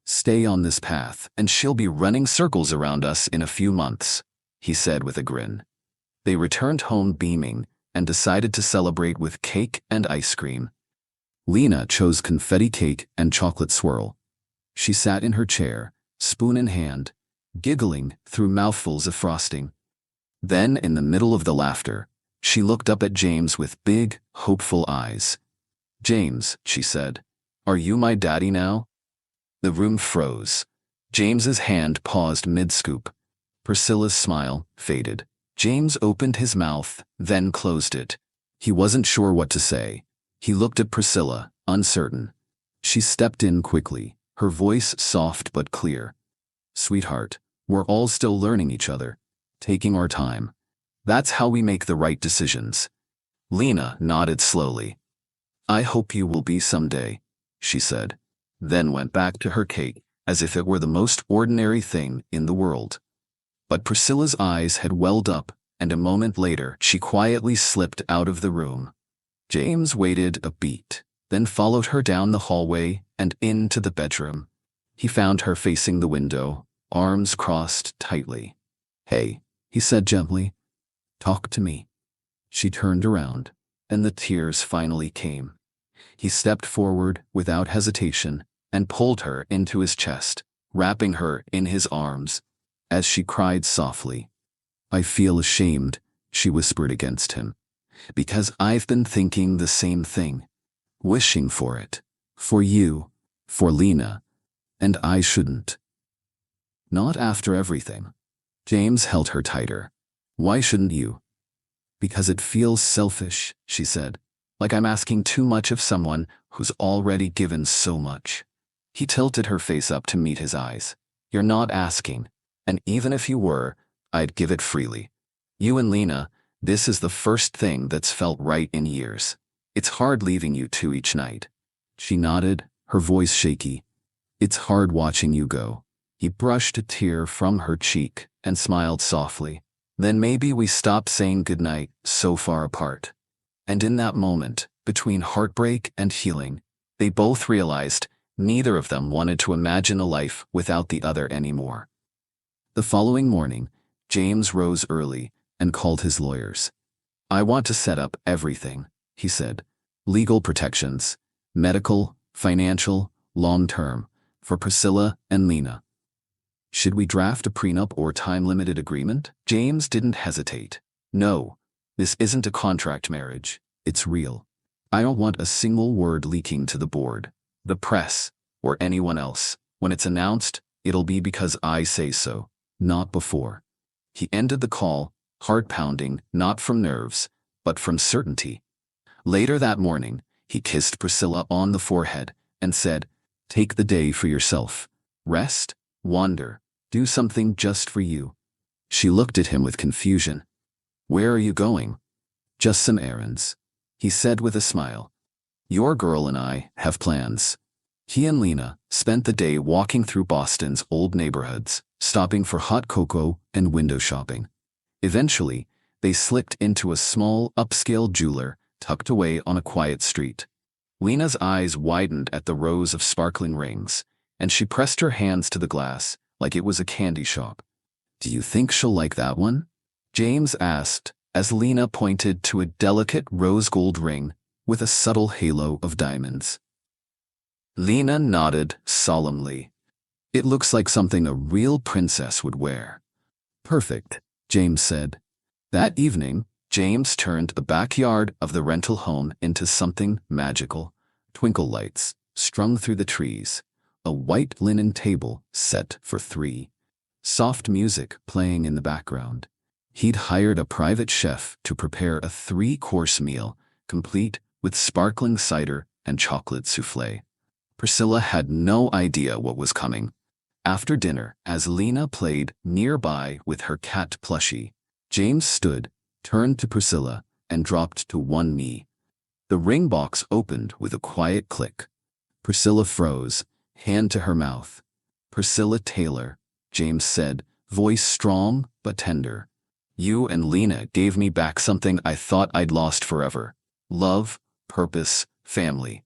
Stay on this path, and she'll be running circles around us in a few months, he said with a grin. They returned home beaming and decided to celebrate with cake and ice cream. Lina chose confetti cake and chocolate swirl. She sat in her chair, spoon in hand, giggling through mouthfuls of frosting. Then, in the middle of the laughter, she looked up at James with big, hopeful eyes. "James," she said, "are you my daddy now?" The room froze. James's hand paused mid-scoop. Priscilla's smile faded. James opened his mouth, then closed it. He wasn't sure what to say. He looked at Priscilla, uncertain. She stepped in quickly, her voice soft but clear. "Sweetheart, we're all still learning each other, taking our time. That's how we make the right decisions." Lina nodded slowly. "I hope you will be someday," she said, then went back to her cake as if it were the most ordinary thing in the world. But Priscilla's eyes had welled up, and a moment later she quietly slipped out of the room. James waited a beat, then followed her down the hallway and into the bedroom. He found her facing the window, arms crossed tightly. "Hey," he said gently, "talk to me." She turned around, and the tears finally came. He stepped forward without hesitation and pulled her into his chest, wrapping her in his arms. As she cried softly, "I feel ashamed," she whispered against him, "because I've been thinking the same thing, wishing for it, for you, for Lina, and I shouldn't." "Not after everything." James held her tighter. "Why shouldn't you?" "Because it feels selfish," she said, "like I'm asking too much of someone who's already given so much." He tilted her face up to meet his eyes. "You're not asking. And even if you were, I'd give it freely. You and Lina, this is the first thing that's felt right in years. It's hard leaving you two each night." She nodded, her voice shaky. "It's hard watching you go." He brushed a tear from her cheek and smiled softly. "Then maybe we stop saying goodnight so far apart." And in that moment, between heartbreak and healing, they both realized neither of them wanted to imagine a life without the other anymore. The following morning, James rose early and called his lawyers. "I want to set up everything," he said. "Legal protections, medical, financial, long-term, for Priscilla and Lina." "Should we draft a prenup or time-limited agreement?" James didn't hesitate. "No, this isn't a contract marriage. It's real. I don't want a single word leaking to the board, the press, or anyone else. When it's announced, it'll be because I say so, not before." He ended the call, heart pounding, not from nerves, but from certainty. Later that morning, he kissed Priscilla on the forehead and said, "Take the day for yourself. Rest, wander, do something just for you." She looked at him with confusion. "Where are you going?" "Just some errands," he said with a smile. "Your girl and I have plans." He and Lina spent the day walking through Boston's old neighborhoods, stopping for hot cocoa and window shopping. Eventually, they slipped into a small, upscale jeweler tucked away on a quiet street. Lina's eyes widened at the rows of sparkling rings, and she pressed her hands to the glass like it was a candy shop. "Do you think she'll like that one?" James asked, as Lina pointed to a delicate rose gold ring with a subtle halo of diamonds. Lina nodded solemnly. "It looks like something a real princess would wear." "Perfect," James said. That evening, James turned the backyard of the rental home into something magical. Twinkle lights strung through the trees, a white linen table set for three, soft music playing in the background. He'd hired a private chef to prepare a 3-course meal, complete with sparkling cider and chocolate souffle. Priscilla had no idea what was coming. After dinner, as Lina played nearby with her cat plushie, James stood, turned to Priscilla, and dropped to one knee. The ring box opened with a quiet click. Priscilla froze, hand to her mouth. "Priscilla Taylor," James said, voice strong but tender. "You and Lina gave me back something I thought I'd lost forever. Love, purpose, family.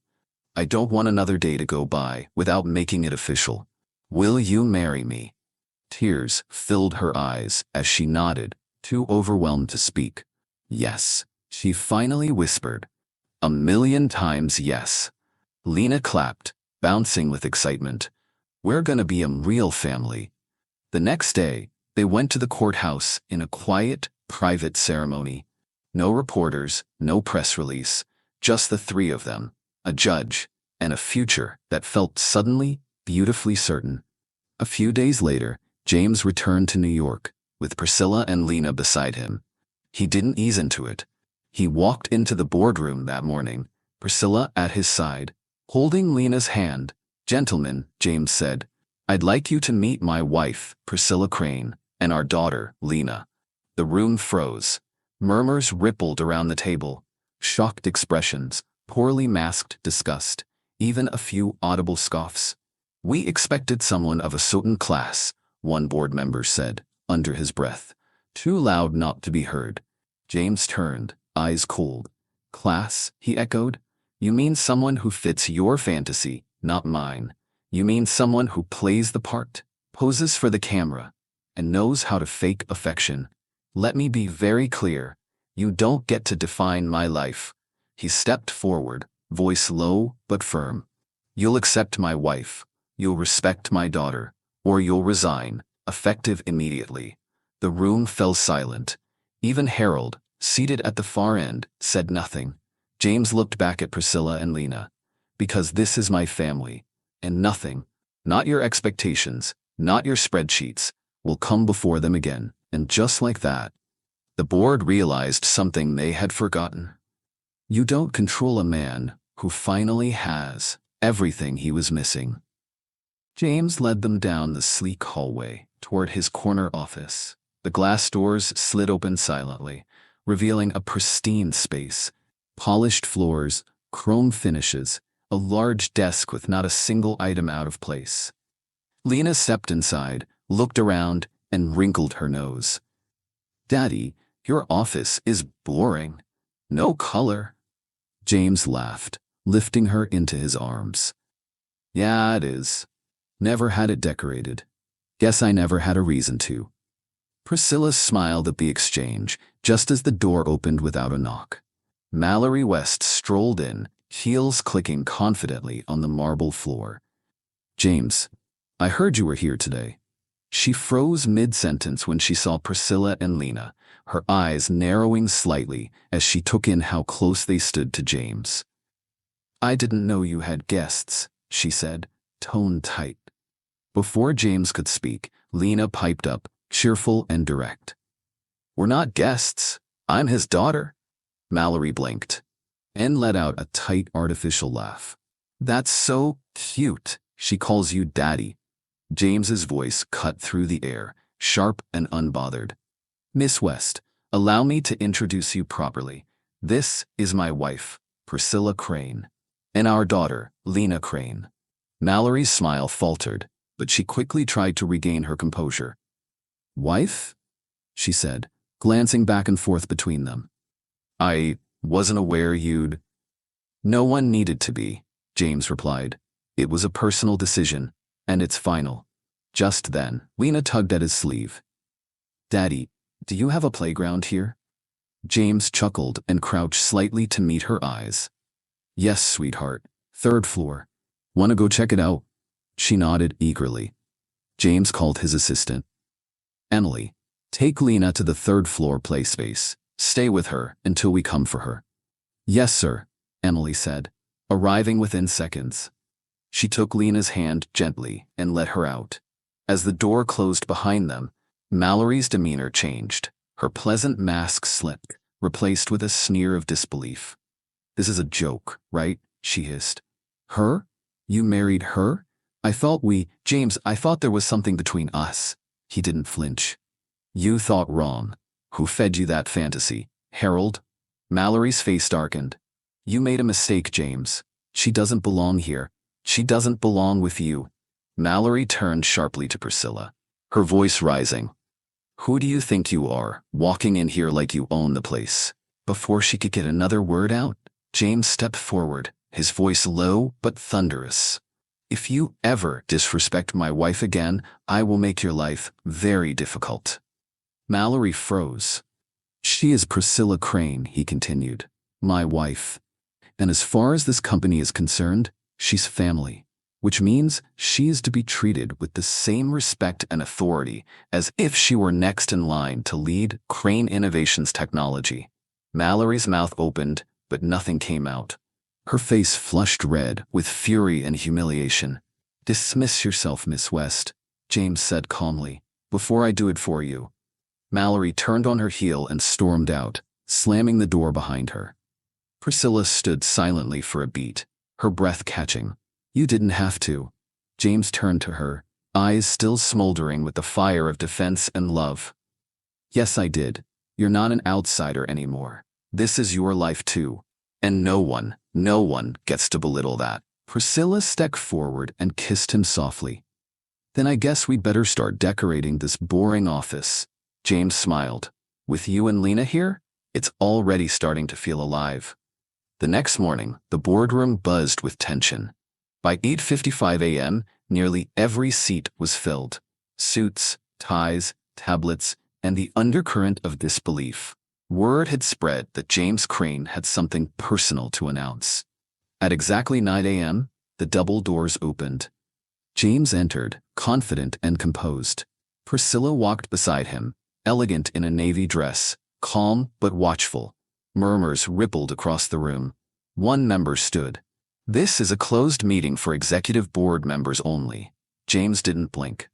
I don't want another day to go by without making it official. Will you marry me?" Tears filled her eyes as she nodded, too overwhelmed to speak. Yes, she finally whispered. 1,000,000 times yes. Lina clapped, bouncing with excitement. We're gonna be a real family. The next day, they went to the courthouse in a quiet, private ceremony. No reporters, no press release, just the three of them, a judge, and a future that felt suddenly, beautifully certain. A few days later, James returned to New York, with Priscilla and Lina beside him. He didn't ease into it. He walked into the boardroom that morning, Priscilla at his side, holding Lina's hand. Gentlemen, James said, I'd like you to meet my wife, Priscilla Crane, and our daughter, Lina. The room froze. Murmurs rippled around the table, shocked expressions, poorly masked disgust, even a few audible scoffs. We expected someone of a certain class, one board member said, under his breath. Too loud not to be heard. James turned, eyes cold. Class, he echoed. You mean someone who fits your fantasy, not mine. You mean someone who plays the part, poses for the camera, and knows how to fake affection. Let me be very clear. You don't get to define my life. He stepped forward, voice low but firm. You'll accept my wife. You'll respect my daughter. Or you'll resign, effective immediately. The room fell silent. Even Harold, seated at the far end, said nothing. James looked back at Priscilla and Lina. Because this is my family. And nothing, not your expectations, not your spreadsheets, will come before them again. And just like that, the board realized something they had forgotten. You don't control a man who finally has everything he was missing. James led them down the sleek hallway toward his corner office. The glass doors slid open silently, revealing a pristine space, polished floors, chrome finishes, a large desk with not a single item out of place. Lina stepped inside, looked around, and wrinkled her nose. Daddy, your office is boring. No color. James laughed, lifting her into his arms. Yeah, it is. Never had it decorated. Guess I never had a reason to. Priscilla smiled at the exchange, just as the door opened without a knock. Mallory West strolled in, heels clicking confidently on the marble floor. James, I heard you were here today. She froze mid-sentence when she saw Priscilla and Lina, her eyes narrowing slightly as she took in how close they stood to James. I didn't know you had guests, she said, tone tight. Before James could speak, Lina piped up, cheerful and direct. We're not guests. I'm his daughter. Mallory blinked and let out a tight artificial laugh. That's so cute. She calls you daddy. James's voice cut through the air, sharp and unbothered. Miss West, allow me to introduce you properly. This is my wife, Priscilla Crane, and our daughter, Lina Crane. Mallory's smile faltered, but she quickly tried to regain her composure. Wife? She said, glancing back and forth between them. I wasn't aware you'd... No one needed to be, James replied. It was a personal decision, and it's final. Just then, Lina tugged at his sleeve. Daddy, do you have a playground here? James chuckled and crouched slightly to meet her eyes. Yes, sweetheart. 3rd floor. Want to go check it out? She nodded eagerly. James called his assistant. Emily, take Lina to the 3rd floor play space. Stay with her until we come for her. Yes, sir, Emily said, arriving within seconds. She took Lina's hand gently and let her out. As the door closed behind them, Mallory's demeanor changed. Her pleasant mask slipped, replaced with a sneer of disbelief. This is a joke, right? She hissed. Her? You married her? James, I thought there was something between us. He didn't flinch. You thought wrong. Who fed you that fantasy? Harold? Mallory's face darkened. You made a mistake, James. She doesn't belong here. She doesn't belong with you. Mallory turned sharply to Priscilla, her voice rising. Who do you think you are, walking in here like you own the place? Before she could get another word out, James stepped forward, his voice low but thunderous. If you ever disrespect my wife again, I will make your life very difficult. Mallory froze. She is Priscilla Crane, he continued. My wife. And as far as this company is concerned, she's family, which means she is to be treated with the same respect and authority as if she were next in line to lead Crane Innovations technology. Mallory's mouth opened, but nothing came out. Her face flushed red with fury and humiliation. Dismiss yourself, Miss West, James said calmly, before I do it for you. Mallory turned on her heel and stormed out, slamming the door behind her. Priscilla stood silently for a beat, her breath catching. You didn't have to. James turned to her, eyes still smoldering with the fire of defense and love. Yes, I did. You're not an outsider anymore. This is your life too. And no one gets to belittle that. Priscilla stepped forward and kissed him softly. Then I guess we'd better start decorating this boring office. James smiled. With you and Lina here, it's already starting to feel alive. The next morning, the boardroom buzzed with tension. By 8:55 a.m., nearly every seat was filled. Suits, ties, tablets, and the undercurrent of disbelief. Word had spread that James Crane had something personal to announce. At exactly 9 a.m., the double doors opened. James entered, confident and composed. Priscilla walked beside him, elegant in a navy dress, calm but watchful. Murmurs rippled across the room. One member stood. This is a closed meeting for executive board members only. James didn't blink.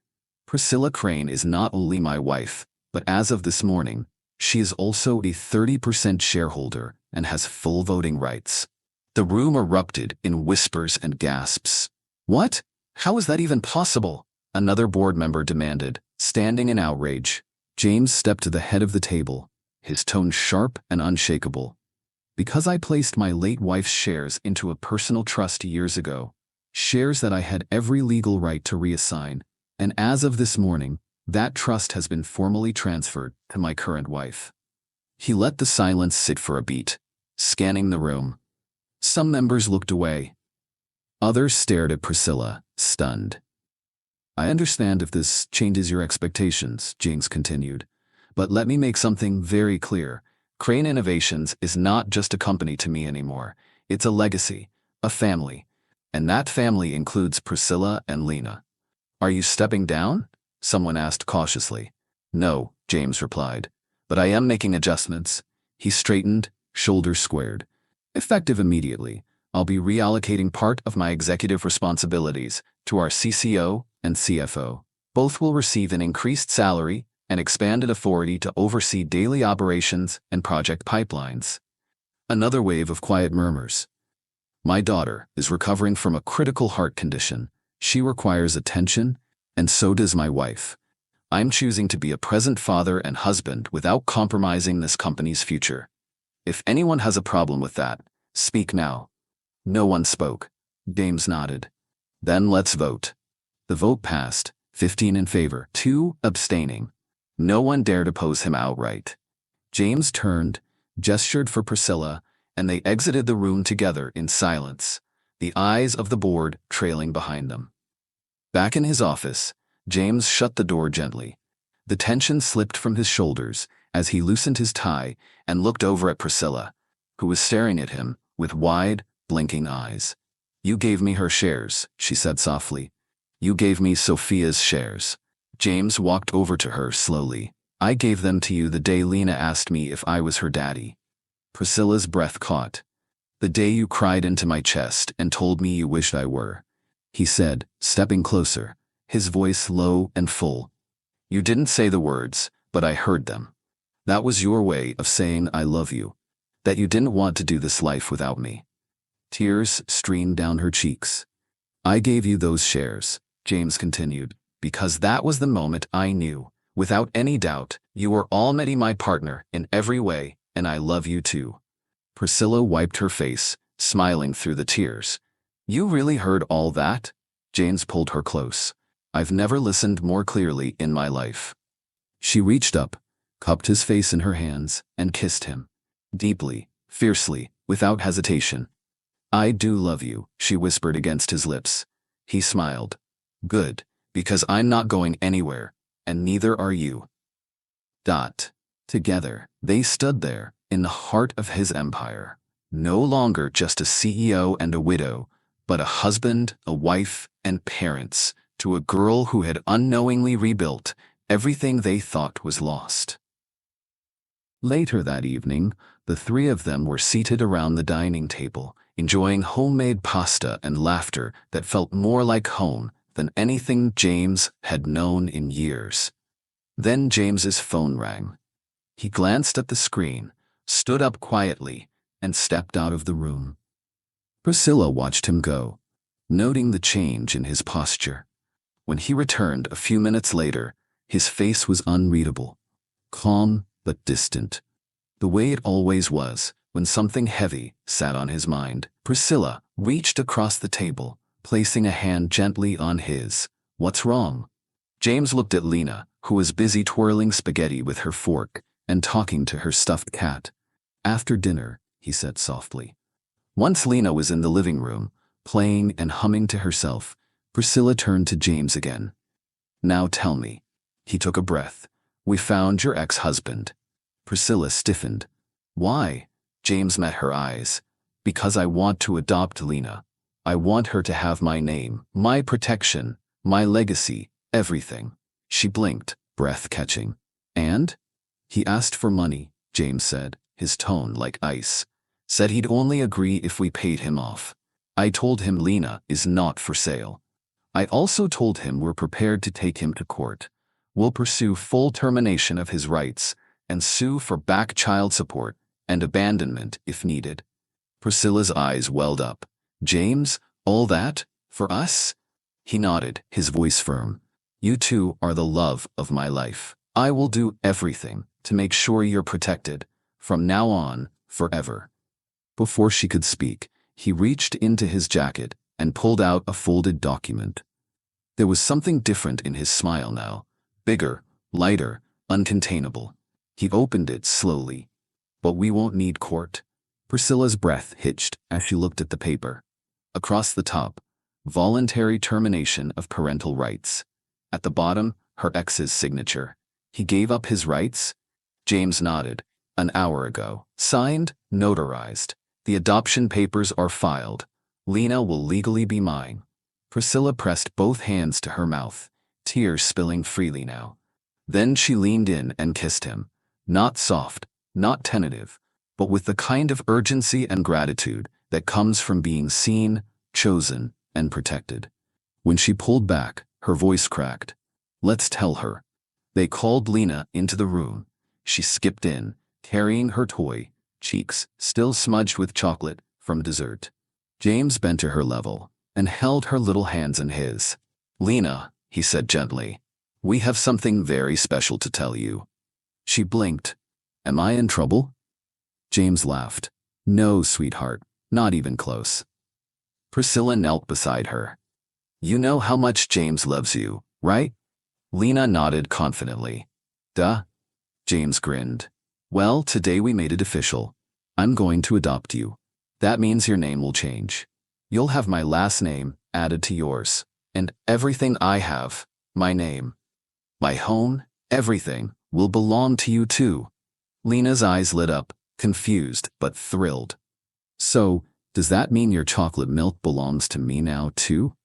Priscilla Crane is not only my wife, but as of this morning, she is also a 30% shareholder and has full voting rights. The room erupted in whispers and gasps. What? How is that even possible? Another board member demanded, standing in outrage. James stepped to the head of the table, his tone sharp and unshakable. Because I placed my late wife's shares into a personal trust years ago, shares that I had every legal right to reassign, and as of this morning, that trust has been formally transferred to my current wife. He let the silence sit for a beat, scanning the room. Some members looked away. Others stared at Priscilla, stunned. I understand if this changes your expectations, James continued, but let me make something very clear. Crane Innovations is not just a company to me anymore. It's a legacy, a family, and that family includes Priscilla and Lina. Are you stepping down? Someone asked cautiously. No, James replied, but I am making adjustments. He straightened, shoulders squared. Effective immediately, I'll be reallocating part of my executive responsibilities to our CCO and CFO. Both will receive an increased salary and expanded authority to oversee daily operations and project pipelines. Another wave of quiet murmurs. My daughter is recovering from a critical heart condition. She requires attention, and so does my wife. I'm choosing to be a present father and husband without compromising this company's future. If anyone has a problem with that, speak now. No one spoke. James nodded. Then let's vote. The vote passed, 15 in favor, 2 abstaining. No one dared oppose him outright. James turned, gestured for Priscilla, and they exited the room together in silence, the eyes of the board trailing behind them. Back in his office, James shut the door gently. The tension slipped from his shoulders as he loosened his tie and looked over at Priscilla, who was staring at him with wide, blinking eyes. You gave me her shares, she said softly. You gave me Sophia's shares. James walked over to her slowly. I gave them to you the day Lina asked me if I was her daddy. Priscilla's breath caught. The day you cried into my chest and told me you wished I were, he said, stepping closer, his voice low and full. You didn't say the words, but I heard them. That was your way of saying I love you, that you didn't want to do this life without me. Tears streamed down her cheeks. I gave you those shares, James continued, because that was the moment I knew, without any doubt, you were already my partner in every way, and I love you too. Priscilla wiped her face, smiling through the tears. You really heard all that? James pulled her close. I've never listened more clearly in my life. She reached up, cupped his face in her hands, and kissed him. Deeply, fiercely, without hesitation. I do love you, she whispered against his lips. He smiled. Good, because I'm not going anywhere, and neither are you. Together, they stood there, in the heart of his empire. No longer just a CEO and a widow, but a husband, a wife, and parents to a girl who had unknowingly rebuilt everything they thought was lost. Later that evening, the three of them were seated around the dining table, enjoying homemade pasta and laughter that felt more like home than anything James had known in years. Then James's phone rang. He glanced at the screen, stood up quietly, and stepped out of the room. Priscilla watched him go, noting the change in his posture. When he returned a few minutes later, his face was unreadable, calm but distant, the way it always was when something heavy sat on his mind. Priscilla reached across the table, placing a hand gently on his. "What's wrong?" James looked at Lina, who was busy twirling spaghetti with her fork and talking to her stuffed cat. "After dinner," he said softly. Once Lina was in the living room, playing and humming to herself, Priscilla turned to James again. "Now tell me." He took a breath. "We found your ex-husband." Priscilla stiffened. "Why?" James met her eyes. "Because I want to adopt Lina. I want her to have my name, my protection, my legacy, everything." She blinked, breath catching. "And?" "He asked for money," James said, his tone like ice. "Said he'd only agree if we paid him off. I told him Lina is not for sale. I also told him we're prepared to take him to court. We'll pursue full termination of his rights and sue for back child support and abandonment if needed." Priscilla's eyes welled up. "James, all that? For us?" He nodded, his voice firm. "You two are the love of my life. I will do everything to make sure you're protected, from now on, forever." Before she could speak, he reached into his jacket and pulled out a folded document. There was something different in his smile now, bigger, lighter, uncontainable. He opened it slowly. "But we won't need court." Priscilla's breath hitched as she looked at the paper. Across the top, voluntary termination of parental rights. At the bottom, her ex's signature. He gave up his rights? James nodded. "An hour ago. Signed, notarized. The adoption papers are filed. Lina will legally be mine." Priscilla pressed both hands to her mouth, tears spilling freely now. Then she leaned in and kissed him. Not soft, not tentative, but with the kind of urgency and gratitude that comes from being seen, chosen, and protected. When she pulled back, her voice cracked. "Let's tell her." They called Lina into the room. She skipped in, carrying her toy, cheeks still smudged with chocolate from dessert. James bent to her level and held her little hands in his. "Lina," he said gently, "we have something very special to tell you." She blinked. "Am I in trouble?" James laughed. "No, sweetheart, not even close." Priscilla knelt beside her. "You know how much James loves you, right?" Lina nodded confidently. "Duh." James grinned. "Well, today we made it official. I'm going to adopt you. That means your name will change. You'll have my last name added to yours, and everything I have, my name, my home, everything, will belong to you too." Lina's eyes lit up, confused but thrilled. "So, does that mean your chocolate milk belongs to me now too?"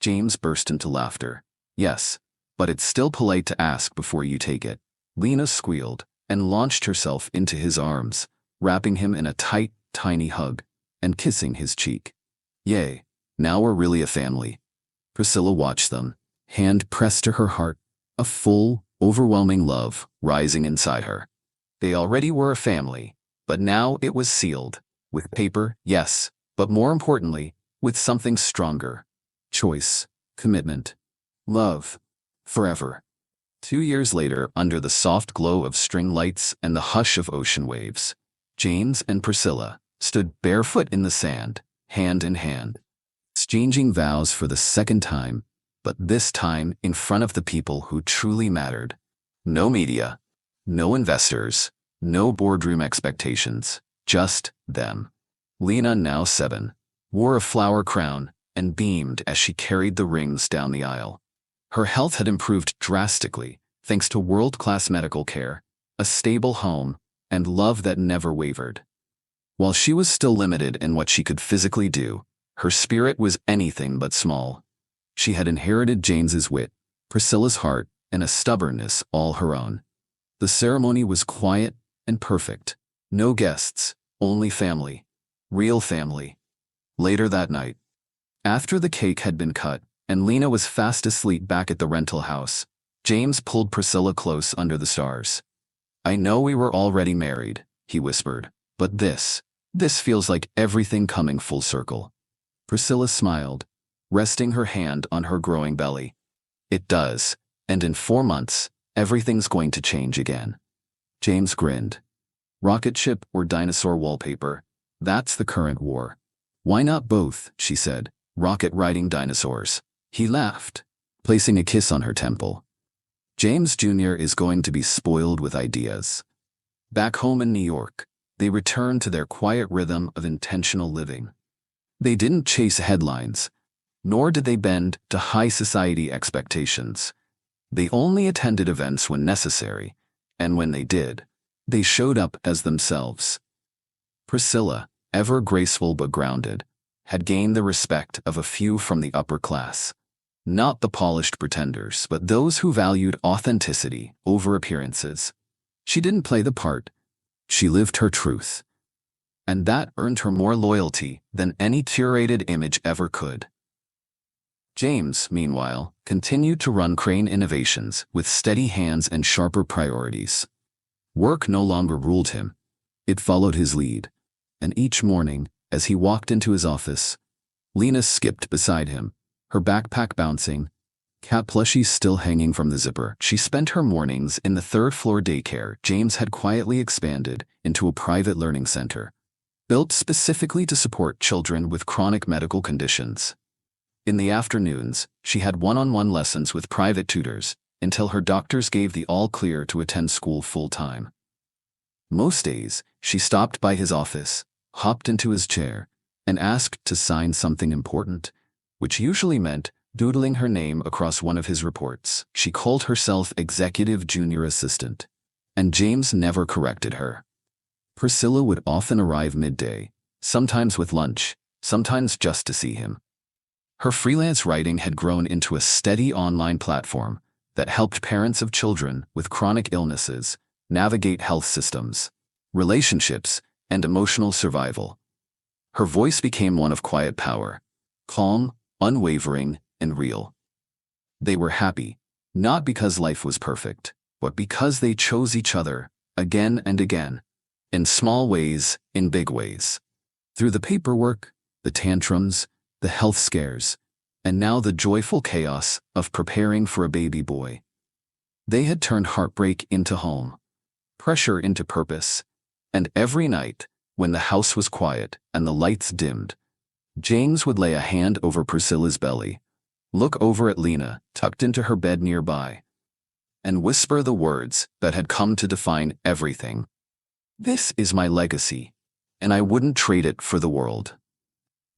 James burst into laughter. "Yes, but it's still polite to ask before you take it." Lina squealed and launched herself into his arms, wrapping him in a tight, tiny hug and kissing his cheek. "Yay, now we're really a family." Priscilla watched them, hand pressed to her heart, a full, overwhelming love rising inside her. They already were a family, but now it was sealed. With paper, yes, but more importantly, with something stronger. Choice, commitment, love, forever. 2 years later, under the soft glow of string lights and the hush of ocean waves, James and Priscilla stood barefoot in the sand, hand in hand, exchanging vows for the second time, but this time in front of the people who truly mattered. No media, no investors, no boardroom expectations, just them. Lina, now 7, wore a flower crown and beamed as she carried the rings down the aisle. Her health had improved drastically thanks to world-class medical care a stable home, and love that never wavered. While she was still limited in what she could physically do, her spirit was anything but small. She had inherited James's wit, Priscilla's heart, and a stubbornness all her own. The ceremony was quiet and perfect. No guests, only family. Real family. Later that night, after the cake had been cut and Lina was fast asleep back at the rental house, James pulled Priscilla close under the stars. "I know we were already married," he whispered, "but this feels like everything coming full circle." Priscilla smiled, resting her hand on her growing belly. "It does, and in 4 months, everything's going to change again." James grinned. "Rocket ship or dinosaur wallpaper, that's the current war." "Why not both?" she said. "Rocket riding dinosaurs." He laughed, placing a kiss on her temple. James Jr. is going to be spoiled with ideas. Back home in New York, they returned to their quiet rhythm of intentional living. They didn't chase headlines, nor did they bend to high society expectations. They only attended events when necessary, and when they did, they showed up as themselves. Priscilla, ever graceful but grounded, had gained the respect of a few from the upper class. Not the polished pretenders, but those who valued authenticity over appearances. She didn't play the part. She lived her truth. And that earned her more loyalty than any curated image ever could. James, meanwhile, continued to run Crane Innovations with steady hands and sharper priorities. Work no longer ruled him. It followed his lead. And each morning, as he walked into his office, Lina skipped beside him, her backpack bouncing, cat plushies still hanging from the zipper. She spent her mornings in the third-floor daycare James had quietly expanded into a private learning center, built specifically to support children with chronic medical conditions. In the afternoons, she had one-on-one lessons with private tutors until her doctors gave the all-clear to attend school full-time. Most days, she stopped by his office, hopped into his chair, and asked to sign something important, which usually meant doodling her name across one of his reports. She called herself Executive Junior Assistant, and James never corrected her. Priscilla would often arrive midday, sometimes with lunch, sometimes just to see him. Her freelance writing had grown into a steady online platform that helped parents of children with chronic illnesses navigate health systems, relationships, and emotional survival. Her voice became one of quiet power, calm, unwavering, and real. They were happy, not because life was perfect, but because they chose each other, again and again, in small ways, in big ways. Through the paperwork, the tantrums, the health scares, and now the joyful chaos of preparing for a baby boy. They had turned heartbreak into home, pressure into purpose, and every night, when the house was quiet and the lights dimmed, James would lay a hand over Priscilla's belly, look over at Lina, tucked into her bed nearby, and whisper the words that had come to define everything. "This is my legacy, and I wouldn't trade it for the world."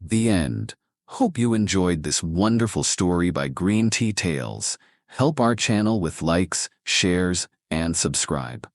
The end. Hope you enjoyed this wonderful story by Green Tea Tales. Help our channel with likes, shares, and subscribe.